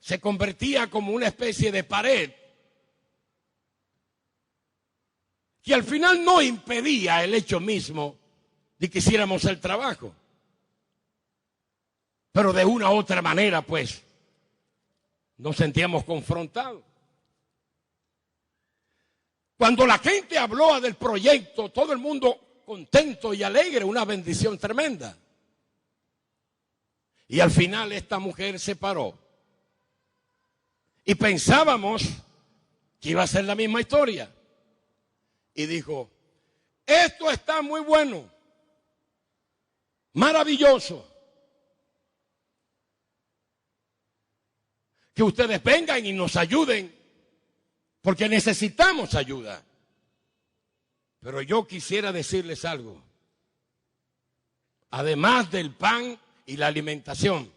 se convertía como una especie de pared que al final no impedía el hecho mismo de que hiciéramos el trabajo. Pero de una u otra manera, pues, nos sentíamos confrontados. Cuando la gente habló del proyecto, todo el mundo contento y alegre, una bendición tremenda. Y al final esta mujer se paró. Y pensábamos que iba a ser la misma historia. Y dijo, esto está muy bueno, maravilloso, que ustedes vengan y nos ayuden, porque necesitamos ayuda. Pero yo quisiera decirles algo. Además del pan y la alimentación,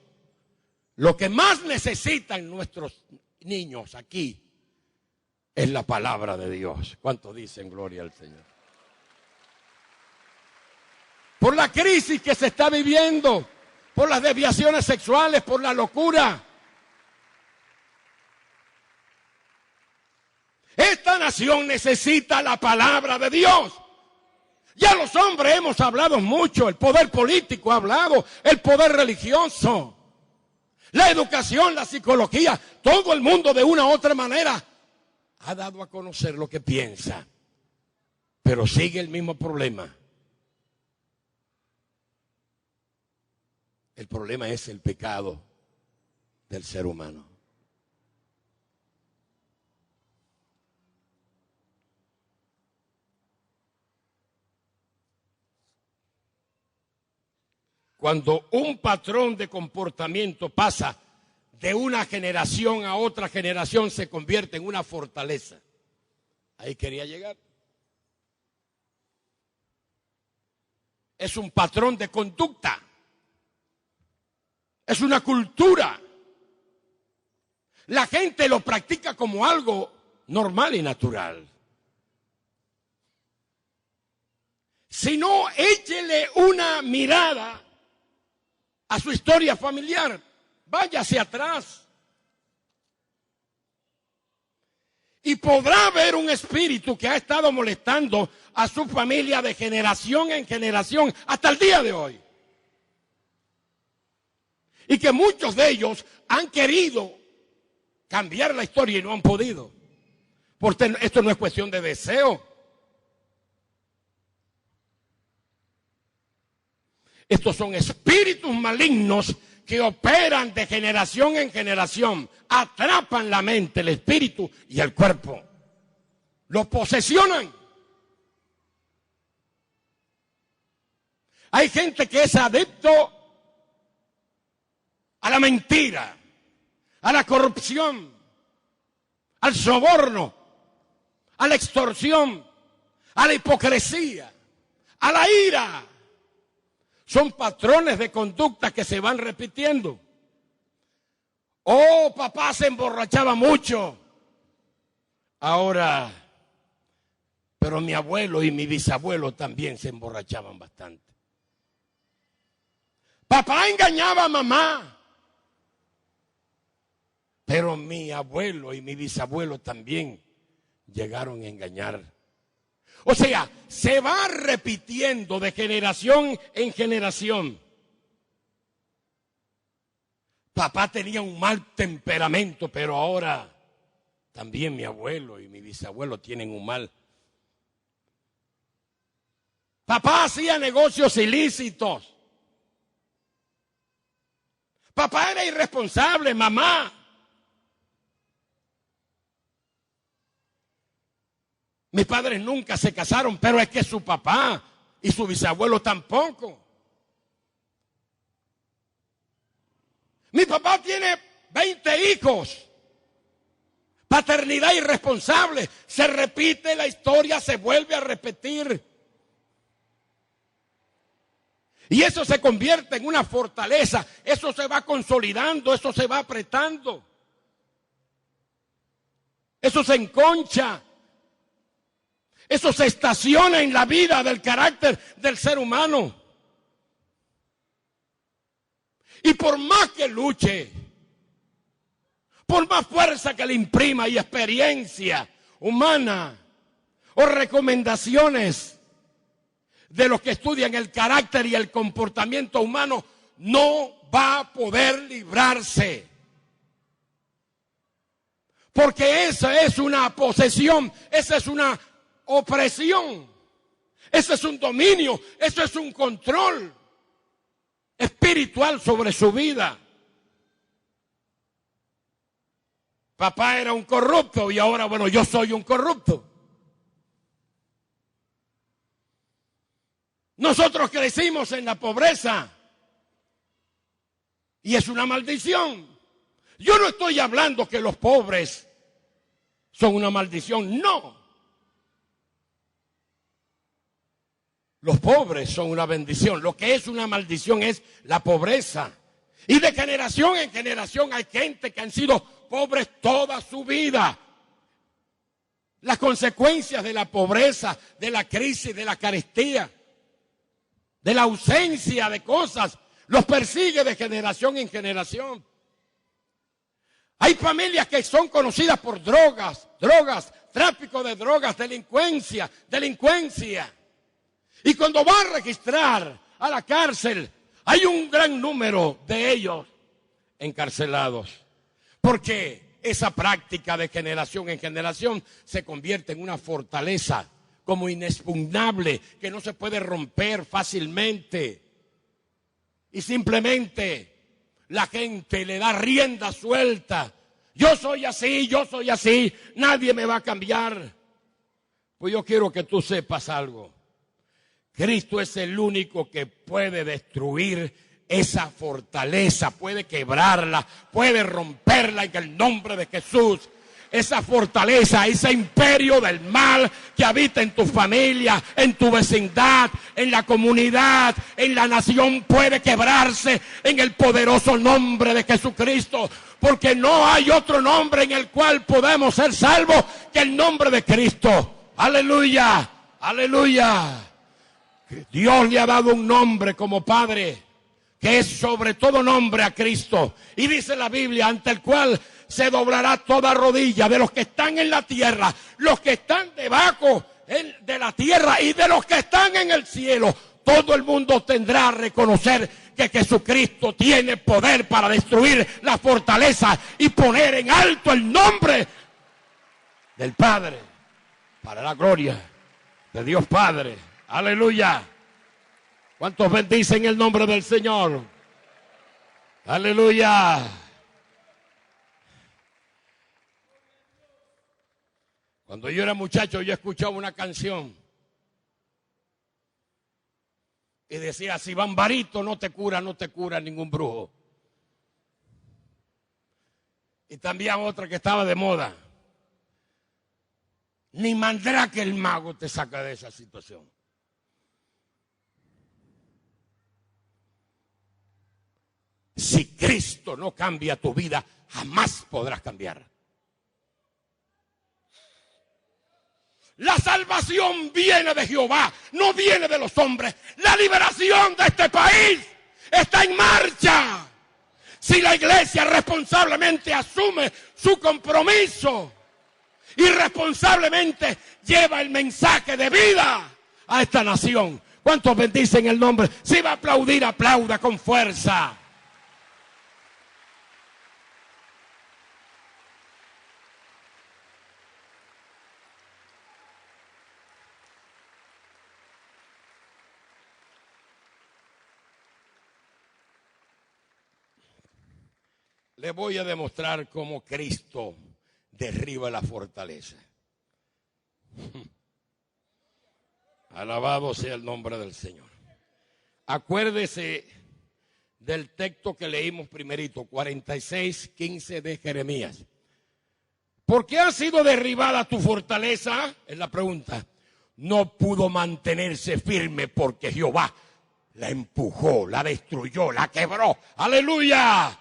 lo que más necesitan nuestros niños aquí es la palabra de Dios. ¿Cuántos dicen gloria al Señor? Por la crisis que se está viviendo, por las desviaciones sexuales, por la locura. Esta nación necesita la palabra de Dios. Ya los hombres hemos hablado mucho, el poder político ha hablado, el poder religioso, la educación, la psicología, todo el mundo de una u otra manera ha dado a conocer lo que piensa, pero sigue el mismo problema. El problema es el pecado del ser humano. Cuando un patrón de comportamiento pasa de una generación a otra generación, se convierte en una fortaleza. Ahí quería llegar. Es un patrón de conducta. Es una cultura. La gente lo practica como algo normal y natural. Si no, échele una mirada a su historia familiar. Vaya hacia atrás. Y podrá haber un espíritu que ha estado molestando a su familia de generación en generación hasta el día de hoy. Y que muchos de ellos han querido cambiar la historia y no han podido. Porque esto no es cuestión de deseo. Estos son espíritus malignos que operan de generación en generación, atrapan la mente, el espíritu y el cuerpo, lo posesionan. Hay gente que es adicto a la mentira, a la corrupción, al soborno, a la extorsión, a la hipocresía, a la ira. Son patrones de conducta que se van repitiendo. Oh, papá se emborrachaba mucho. Ahora, pero mi abuelo y mi bisabuelo también se emborrachaban bastante. Papá engañaba a mamá. Pero mi abuelo y mi bisabuelo también llegaron a engañar. O sea, se va repitiendo de generación en generación. Papá tenía un mal temperamento, pero ahora también mi abuelo y mi bisabuelo tienen un mal. Papá hacía negocios ilícitos. Papá era irresponsable, mamá. Mis padres nunca se casaron, pero es que su papá y su bisabuelo tampoco. Mi papá tiene 20 hijos. Paternidad irresponsable. Se repite la historia, se vuelve a repetir. Y eso se convierte en una fortaleza. Eso se va consolidando, eso se va apretando. Eso se enconcha. Eso se estaciona en la vida del carácter del ser humano. Y por más que luche, por más fuerza que le imprima y experiencia humana o recomendaciones de los que estudian el carácter y el comportamiento humano, no va a poder librarse. Porque esa es una posesión, esa es una opresión, ese es un dominio, eso es un control espiritual sobre su vida. Papá era un corrupto y ahora, bueno, yo soy un corrupto. Nosotros crecimos en la pobreza y es una maldición. Yo no estoy hablando que los pobres son una maldición, no. Los pobres son una bendición. Lo que es una maldición es la pobreza. Y de generación en generación hay gente que han sido pobres toda su vida. Las consecuencias de la pobreza, de la crisis, de la carestía, de la ausencia de cosas, los persigue de generación en generación. Hay familias que son conocidas por drogas, tráfico de drogas, delincuencia. Y cuando va a registrar a la cárcel, hay un gran número de ellos encarcelados. Porque esa práctica de generación en generación se convierte en una fortaleza como inexpugnable, que no se puede romper fácilmente. Y simplemente la gente le da rienda suelta. Yo soy así, nadie me va a cambiar. Pues yo quiero que tú sepas algo. Cristo es el único que puede destruir esa fortaleza, puede quebrarla, puede romperla en el nombre de Jesús. Esa fortaleza, ese imperio del mal que habita en tu familia, en tu vecindad, en la comunidad, en la nación, puede quebrarse en el poderoso nombre de Jesucristo. Porque no hay otro nombre en el cual podemos ser salvos que el nombre de Cristo. Aleluya, aleluya. Dios le ha dado un nombre como Padre, que es sobre todo nombre a Cristo. Y dice la Biblia, ante el cual se doblará toda rodilla de los que están en la tierra, los que están debajo de la tierra y de los que están en el cielo. Todo el mundo tendrá a reconocer que Jesucristo tiene poder para destruir la fortaleza y poner en alto el nombre del Padre, para la gloria de Dios Padre. Aleluya. ¿Cuántos bendicen el nombre del Señor? Aleluya. Cuando yo era muchacho, yo escuchaba una canción y decía, si Bambarito no te cura ningún brujo. Y también otra que estaba de moda. Ni Mandrake el mago te saca de esa situación. Si Cristo no cambia tu vida, jamás podrás cambiar. La salvación viene de Jehová, no viene de los hombres. La liberación de este país está en marcha. Si la iglesia responsablemente asume su compromiso y responsablemente lleva el mensaje de vida a esta nación. ¿Cuántos bendicen el nombre? Si va a aplaudir, aplauda con fuerza. Le voy a demostrar cómo Cristo derriba la fortaleza. Alabado sea el nombre del Señor. Acuérdese del texto que leímos primerito, 46:15 de Jeremías. ¿Por qué ha sido derribada tu fortaleza? Es la pregunta. No pudo mantenerse firme porque Jehová la empujó, la destruyó, la quebró. ¡Aleluya!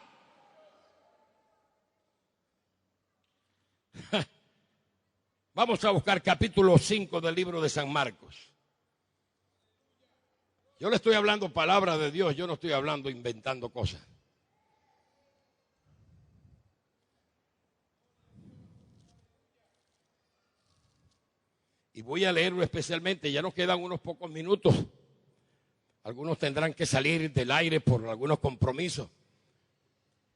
Vamos a buscar capítulo 5 del libro de San Marcos. Yo le estoy hablando palabra de Dios, yo no estoy hablando inventando cosas. Y voy a leerlo especialmente, ya nos quedan unos pocos minutos. Algunos tendrán que salir del aire por algunos compromisos.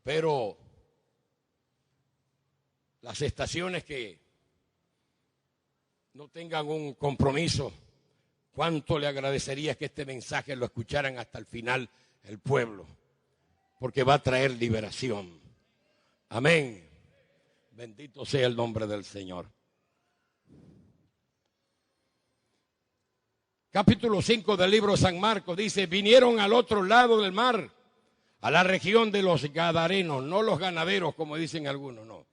Pero las estaciones que no tengan un compromiso, cuánto le agradecería que este mensaje lo escucharan hasta el final el pueblo, porque va a traer liberación. Amén. Bendito sea el nombre del Señor. Capítulo 5 del libro de San Marcos dice: vinieron al otro lado del mar, a la región de los Gadarenos, no los ganaderos como dicen algunos, no.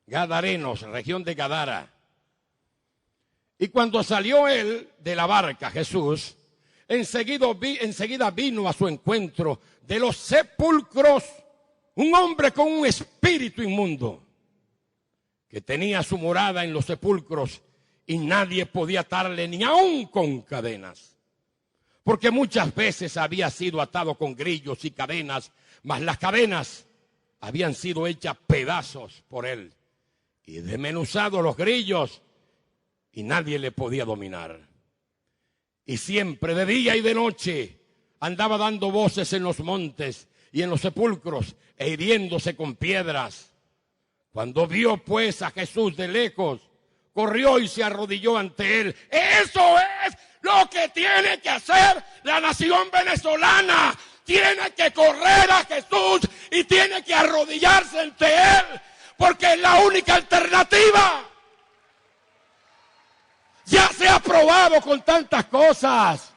Gadarenos, región de Gadara. Y cuando salió él de la barca, Jesús, enseguida vino a su encuentro de los sepulcros un hombre con un espíritu inmundo, que tenía su morada en los sepulcros y nadie podía atarle ni aun con cadenas, porque muchas veces había sido atado con grillos y cadenas, mas las cadenas habían sido hechas pedazos por él y desmenuzados los grillos, y nadie le podía dominar. Y siempre, de día y de noche, andaba dando voces en los montes y en los sepulcros, e hiriéndose con piedras. Cuando vio pues a Jesús de lejos, corrió y se arrodilló ante él. Eso es lo que tiene que hacer la nación venezolana. Tiene que correr a Jesús y tiene que arrodillarse ante él, porque es la única alternativa. Ya se ha probado con tantas cosas.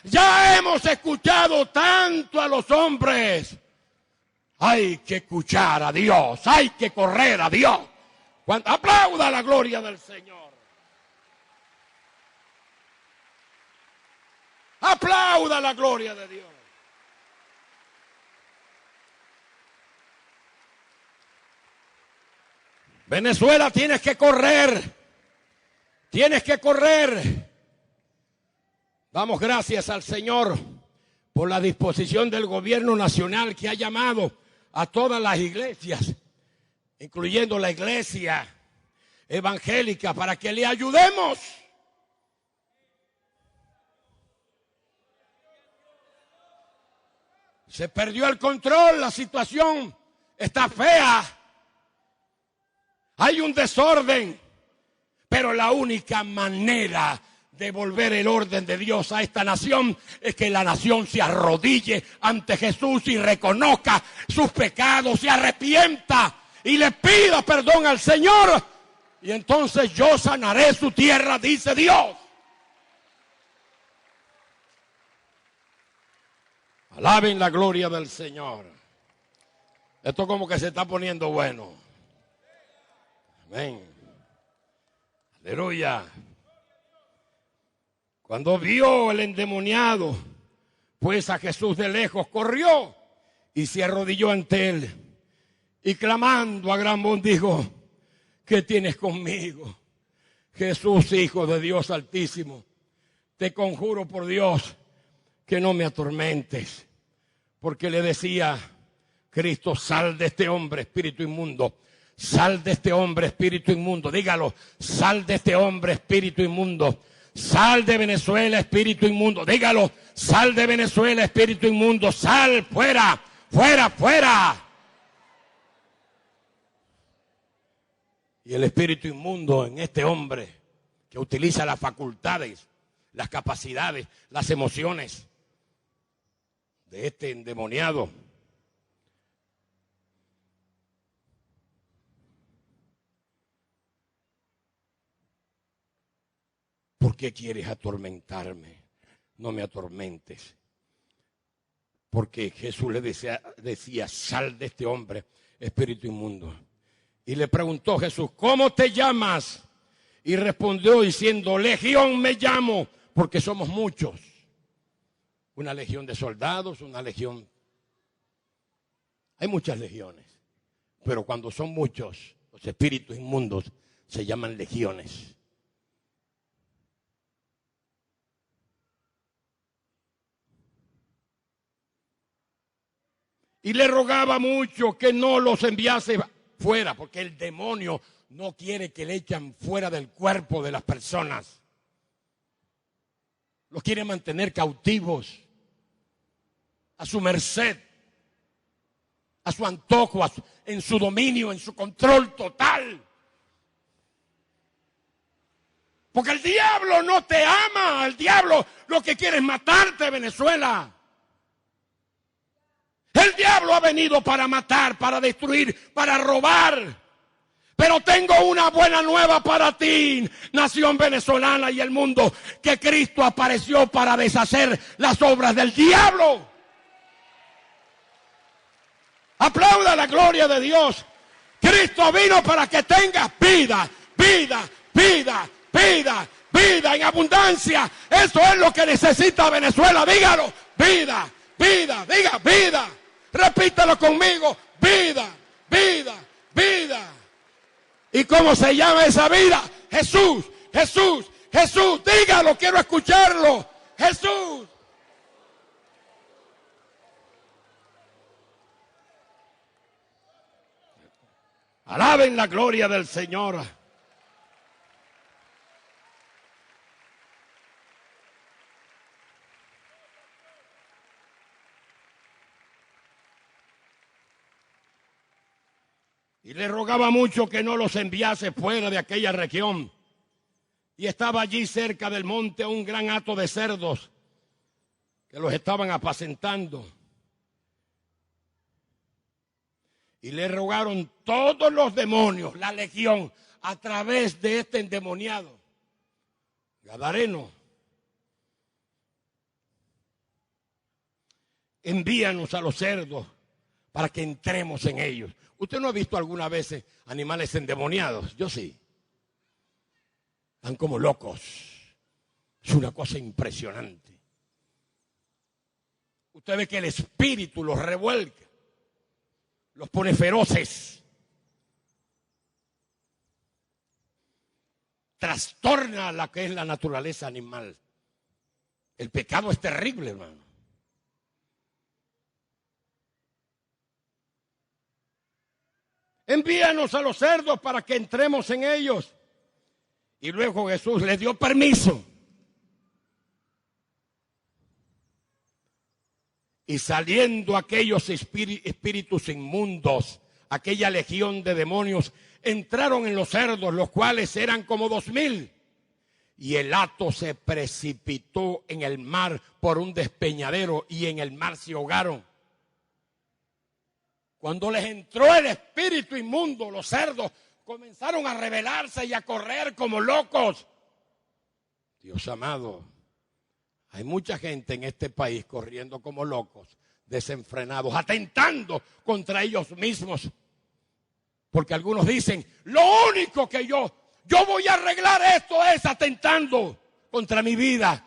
Ya hemos escuchado tanto a los hombres. Hay que escuchar a Dios. Hay que correr a Dios. Aplauda la gloria del Señor. Aplauda la gloria de Dios. Venezuela, tienes que correr. Tienes que correr. Damos gracias al Señor por la disposición del gobierno nacional, que ha llamado a todas las iglesias, incluyendo la iglesia evangélica, para que le ayudemos. Se perdió el control, la situación está fea. Hay un desorden. Pero la única manera de volver el orden de Dios a esta nación es que la nación se arrodille ante Jesús y reconozca sus pecados, se arrepienta y le pida perdón al Señor. Y entonces yo sanaré su tierra, dice Dios. Alaben la gloria del Señor. Esto como que se está poniendo bueno. Amén. Aleluya. Cuando vio el endemoniado, pues a Jesús de lejos, corrió y se arrodilló ante él. Y clamando a gran voz dijo: ¿qué tienes conmigo, Jesús, Hijo de Dios Altísimo? Te conjuro por Dios que no me atormentes. Porque le decía Cristo: sal de este hombre, espíritu inmundo. Sal de este hombre, espíritu inmundo. Dígalo: sal de este hombre, espíritu inmundo. Sal de Venezuela, espíritu inmundo. Dígalo: sal de Venezuela, espíritu inmundo. Sal, fuera, fuera, fuera. Y el espíritu inmundo en este hombre, que utiliza las facultades, las capacidades, las emociones de este endemoniado, ¿por qué quieres atormentarme? No me atormentes. Porque Jesús le decía: sal de este hombre, espíritu inmundo. Y le preguntó Jesús: ¿cómo te llamas? Y respondió diciendo: Legión me llamo, porque somos muchos. Una legión de soldados, una legión. Hay muchas legiones, pero cuando son muchos, los espíritus inmundos se llaman legiones. Y le rogaba mucho que no los enviase fuera, porque el demonio no quiere que le echen fuera del cuerpo de las personas. Los quiere mantener cautivos, a su merced, a su antojo, en su dominio, en su control total. Porque el diablo no te ama, el diablo lo que quiere es matarte, Venezuela. El diablo ha venido para matar, para destruir, para robar. Pero tengo una buena nueva para ti, nación venezolana y el mundo, que Cristo apareció para deshacer las obras del diablo. Aplauda la gloria de Dios. Cristo vino para que tengas vida, vida, vida, vida, vida en abundancia. Eso es lo que necesita Venezuela. Dígalo: vida, vida, diga vida. Repítalo conmigo: vida, vida, vida. ¿Y cómo se llama esa vida? Jesús, Jesús, Jesús. Dígalo, quiero escucharlo. Jesús. Alaben la gloria del Señor. Y le rogaba mucho que no los enviase fuera de aquella región. Y estaba allí cerca del monte un gran hato de cerdos que los estaban apacentando. Y le rogaron todos los demonios, la legión, a través de este endemoniado gadareno: envíanos a los cerdos para que entremos en ellos. ¿Usted no ha visto alguna vez animales endemoniados? Yo sí. Están como locos. Es una cosa impresionante. Usted ve que el espíritu los revuelca, los pone feroces, trastorna la que es la naturaleza animal. El pecado es terrible, hermano. Envíanos a los cerdos para que entremos en ellos. Y luego Jesús les dio permiso. Y saliendo aquellos espíritus inmundos, aquella legión de demonios, entraron en los cerdos, los cuales eran como 2,000. Y el hato se precipitó en el mar por un despeñadero y en el mar se ahogaron. Cuando les entró el espíritu inmundo, los cerdos comenzaron a rebelarse y a correr como locos. Dios amado, hay mucha gente en este país corriendo como locos, desenfrenados, atentando contra ellos mismos. Porque algunos dicen, lo único que yo voy a arreglar esto es atentando contra mi vida.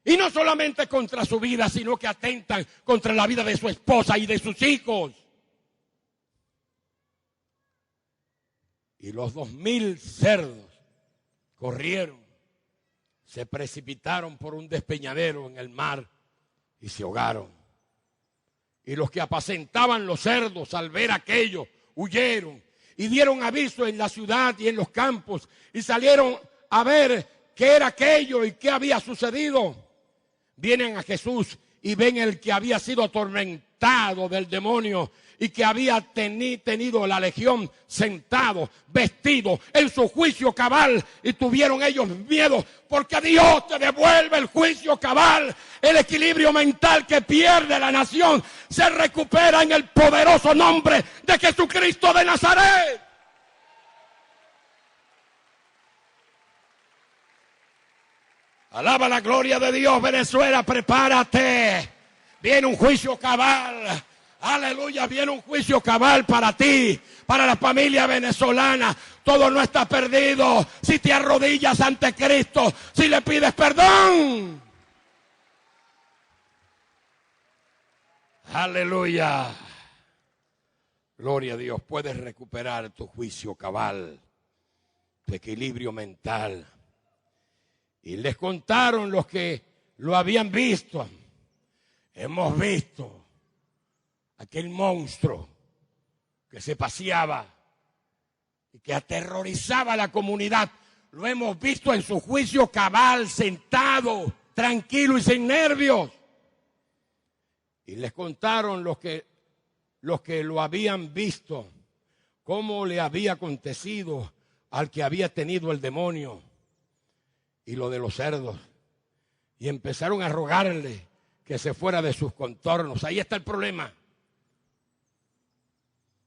Y no solamente contra su vida, sino que atentan contra la vida de su esposa y de sus hijos. Y los 2,000 cerdos corrieron, se precipitaron por un despeñadero en el mar y se ahogaron. Y los que apacentaban los cerdos al ver aquello huyeron y dieron aviso en la ciudad y en los campos y salieron a ver qué era aquello y qué había sucedido. Vienen a Jesús y ven el que había sido atormentado del demonio y que había tenido la legión sentado, vestido en su juicio cabal, y tuvieron ellos miedo, porque Dios te devuelve el juicio cabal. El equilibrio mental que pierde la nación se recupera en el poderoso nombre de Jesucristo de Nazaret. Alaba la gloria de Dios, Venezuela, prepárate. Viene un juicio cabal. Aleluya, viene un juicio cabal para ti, para la familia venezolana. Todo no está perdido si te arrodillas ante Cristo, si le pides perdón. Aleluya. Gloria a Dios, puedes recuperar tu juicio cabal, tu equilibrio mental. Y les contaron los que lo habían visto. Hemos visto aquel monstruo que se paseaba y que aterrorizaba a la comunidad. Lo hemos visto en su juicio cabal, sentado, tranquilo y sin nervios. Y les contaron los que lo habían visto, cómo le había acontecido al que había tenido el demonio y lo de los cerdos. Y empezaron a rogarle que se fuera de sus contornos. Ahí está el problema.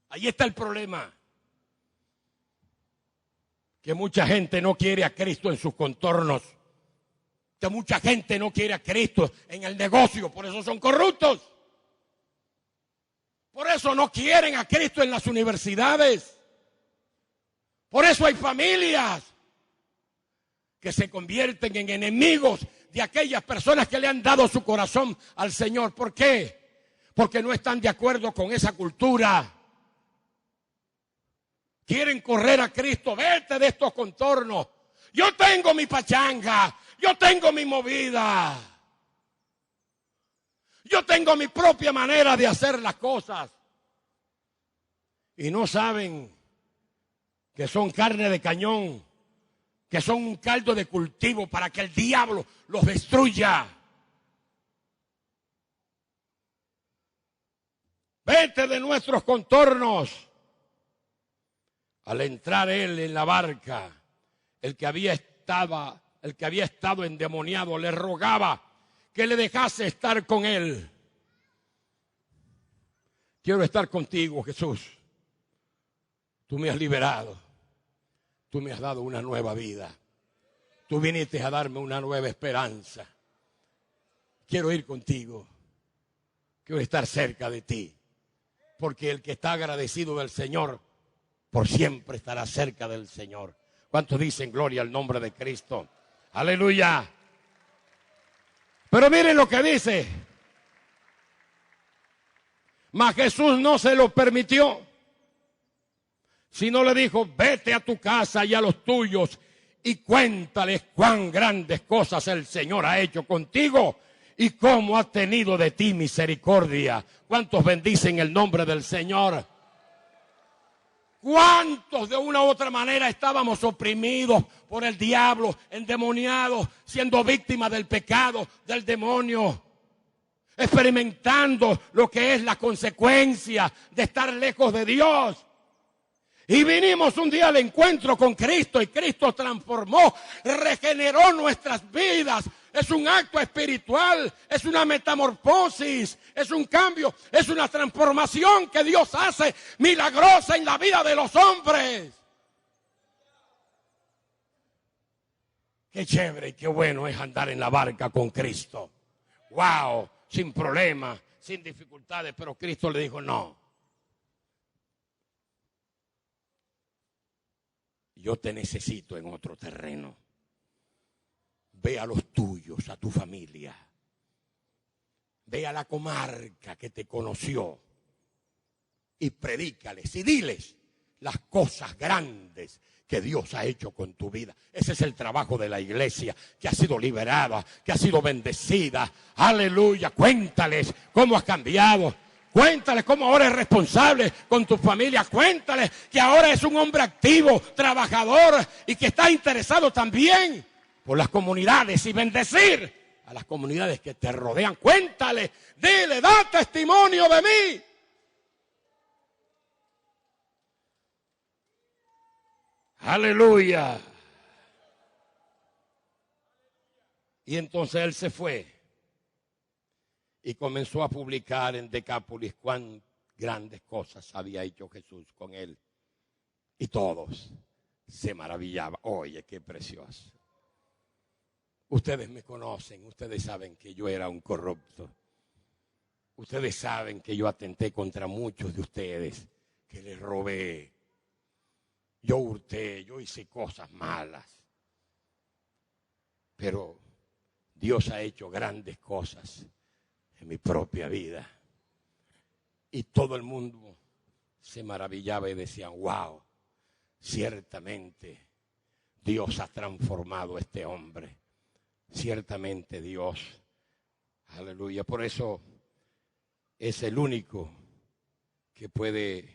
Ahí está el problema. Que mucha gente no quiere a Cristo en sus contornos. Que mucha gente no quiere a Cristo en el negocio. Por eso son corruptos. Por eso no quieren a Cristo en las universidades. Por eso hay familias que se convierten en enemigos de aquellas personas que le han dado su corazón al Señor. ¿Por qué? Porque no están de acuerdo con esa cultura. Quieren correr a Cristo. Vete de estos contornos. Yo tengo mi pachanga. Yo tengo mi movida. Yo tengo mi propia manera de hacer las cosas. Y no saben que son carne de cañón, que son un caldo de cultivo para que el diablo los destruya. Vete de nuestros contornos. Al entrar él en la barca, el que había estado endemoniado le rogaba que le dejase estar con él. Quiero estar contigo, Jesús. Tú me has liberado. Tú me has dado una nueva vida. Tú viniste a darme una nueva esperanza. Quiero ir contigo. Quiero estar cerca de ti. Porque el que está agradecido del Señor, por siempre estará cerca del Señor. ¿Cuántos dicen gloria al nombre de Cristo? Aleluya. Pero miren lo que dice. Mas Jesús no se lo permitió, sino le dijo: vete a tu casa y a los tuyos y cuéntales cuán grandes cosas el Señor ha hecho contigo y cómo ha tenido de ti misericordia. ¿Cuántos bendicen el nombre del Señor? ¿Cuántos de una u otra manera estábamos oprimidos por el diablo, endemoniados, siendo víctimas del pecado, del demonio, experimentando lo que es la consecuencia de estar lejos de Dios? Y vinimos un día al encuentro con Cristo y Cristo transformó, regeneró nuestras vidas. Es un acto espiritual, es una metamorfosis, es un cambio, es una transformación que Dios hace milagrosa en la vida de los hombres. Qué chévere y qué bueno es andar en la barca con Cristo. Wow, sin problemas, sin dificultades, pero Cristo le dijo no. yo te necesito en otro terreno. Ve a los tuyos, a tu familia. Ve a la comarca que te conoció y predícales y diles las cosas grandes que Dios ha hecho con tu vida. Ese es el trabajo de la iglesia, que ha sido liberada, que ha sido bendecida. Aleluya. Cuéntales cómo has cambiado. Cuéntales cómo ahora es responsable con tu familia. Cuéntales que ahora es un hombre activo, trabajador y que está interesado también por las comunidades y bendecir a las comunidades que te rodean. Cuéntales, dile, da testimonio de mí. Aleluya. Y entonces él se fue y comenzó a publicar en Decápolis cuán grandes cosas había hecho Jesús con él. Y todos se maravillaban. Oye, qué precioso. Ustedes me conocen, ustedes saben que yo era un corrupto. Ustedes saben que yo atenté contra muchos de ustedes, que les robé. Yo hurté, yo hice cosas malas. Pero Dios ha hecho grandes cosas en mi propia vida. Y todo el mundo se maravillaba y decían, wow, ciertamente Dios ha transformado a este hombre. Ciertamente Dios, aleluya. Por eso es el único que puede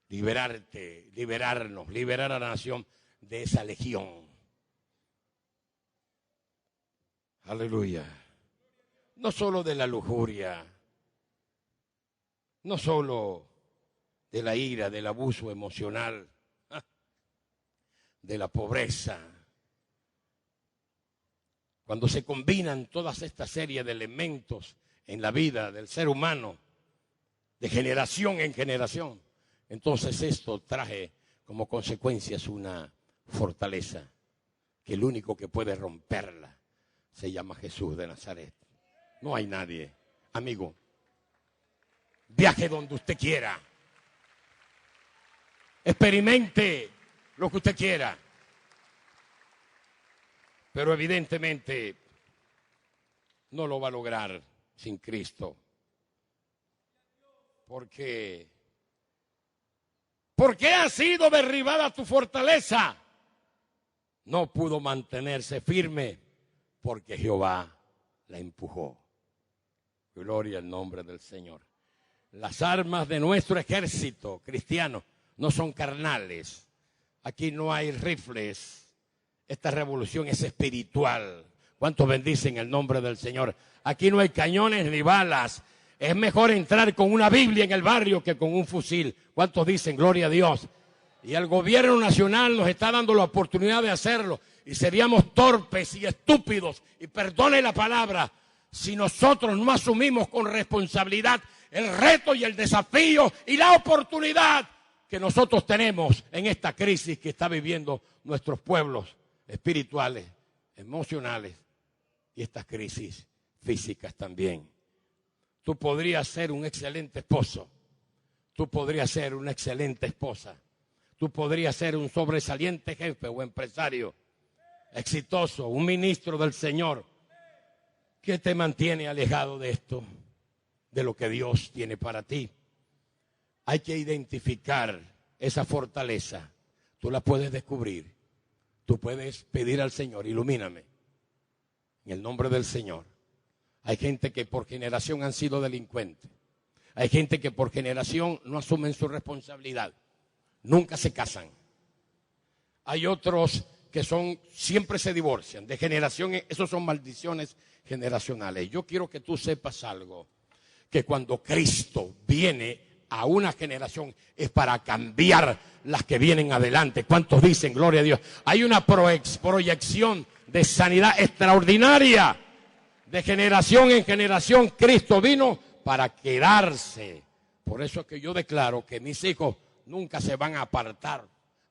liberarte, liberarnos, liberar a la nación de esa legión. Aleluya. No solo de la lujuria, no solo de la ira, del abuso emocional, de la pobreza. Cuando se combinan todas esta serie de elementos en la vida del ser humano, de generación en generación, entonces esto trae como consecuencias una fortaleza que el único que puede romperla se llama Jesús de Nazaret. No hay nadie. Amigo, viaje donde usted quiera. Experimente lo que usted quiera. Pero evidentemente no lo va a lograr sin Cristo. ¿Por qué ha sido derribada tu fortaleza? No pudo mantenerse firme porque Jehová la empujó. Gloria al nombre del Señor. Las armas de nuestro ejército cristiano no son carnales. Aquí no hay rifles. Esta revolución es espiritual. ¿Cuántos bendicen el nombre del Señor? Aquí no hay cañones ni balas. Es mejor entrar con una Biblia en el barrio que con un fusil. ¿Cuántos dicen gloria a Dios? Y el gobierno nacional nos está dando la oportunidad de hacerlo. Y seríamos torpes y estúpidos, y perdone la palabra, si nosotros no asumimos con responsabilidad el reto y el desafío y la oportunidad que nosotros tenemos en esta crisis que está viviendo nuestros pueblos espirituales, emocionales y estas crisis físicas también. Tú podrías ser un excelente esposo, tú podrías ser una excelente esposa, tú podrías ser un sobresaliente jefe o empresario exitoso, un ministro del Señor. ¿Qué te mantiene alejado de esto, de lo que Dios tiene para ti? Hay que identificar esa fortaleza. Tú la puedes descubrir. Tú puedes pedir al Señor, ilumíname, en el nombre del Señor. Hay gente que por generación han sido delincuentes. Hay gente que por generación no asumen su responsabilidad. Nunca se casan. Hay otros que siempre se divorcian. De generación, esos son maldiciones generacionales. Yo quiero que tú sepas algo, que cuando Cristo viene a una generación es para cambiar las que vienen adelante. ¿Cuántos dicen gloria a Dios? Hay una proyección de sanidad extraordinaria. De generación en generación Cristo vino para quedarse. Por eso es que yo declaro que mis hijos nunca se van a apartar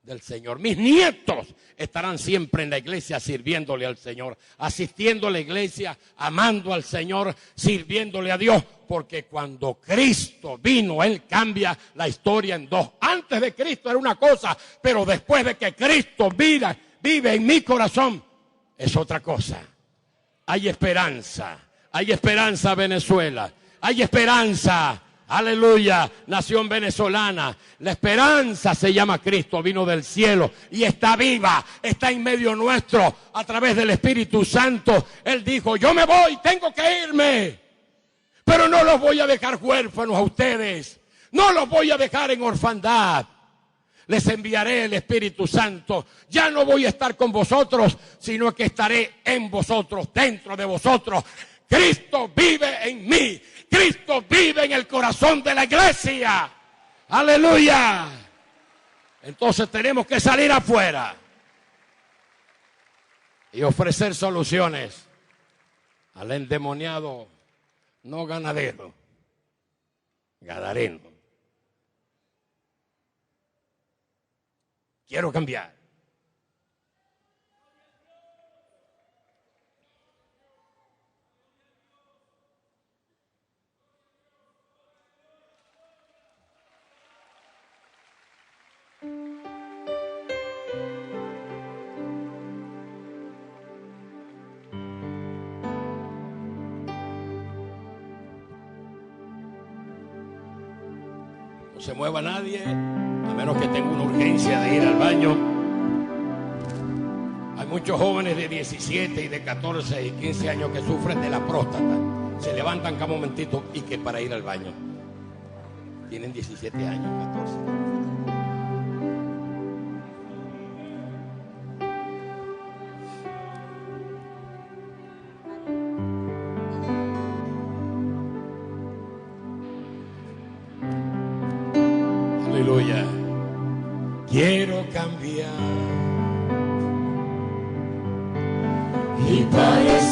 del Señor. Mis nietos estarán siempre en la iglesia sirviéndole al Señor, asistiendo a la iglesia, amando al Señor, sirviéndole a Dios, porque cuando Cristo vino, Él cambia la historia en dos. Antes de Cristo era una cosa, pero después de que Cristo vive en mi corazón, es otra cosa. Hay esperanza Venezuela, hay esperanza. Aleluya, nación venezolana. La esperanza se llama Cristo, vino del cielo y está viva, está en medio nuestro a través del Espíritu Santo. Él dijo, yo me voy, tengo que irme, pero no los voy a dejar huérfanos a ustedes, no los voy a dejar en orfandad. Les enviaré el Espíritu Santo. Ya no voy a estar con vosotros, sino que estaré en vosotros, dentro de vosotros. Cristo vive en mí. Cristo vive en el corazón de la iglesia. Aleluya. Entonces tenemos que salir afuera y ofrecer soluciones al endemoniado, no ganadero, gadareno. Quiero cambiar. No se mueva nadie, a menos que tenga una urgencia de ir al baño. Hay muchos jóvenes de 17 y de 14 y 15 años que sufren de la próstata. Se levantan cada momentito y que para ir al baño. Tienen 17 años, 14. Aleluya. Quiero cambiar. Y para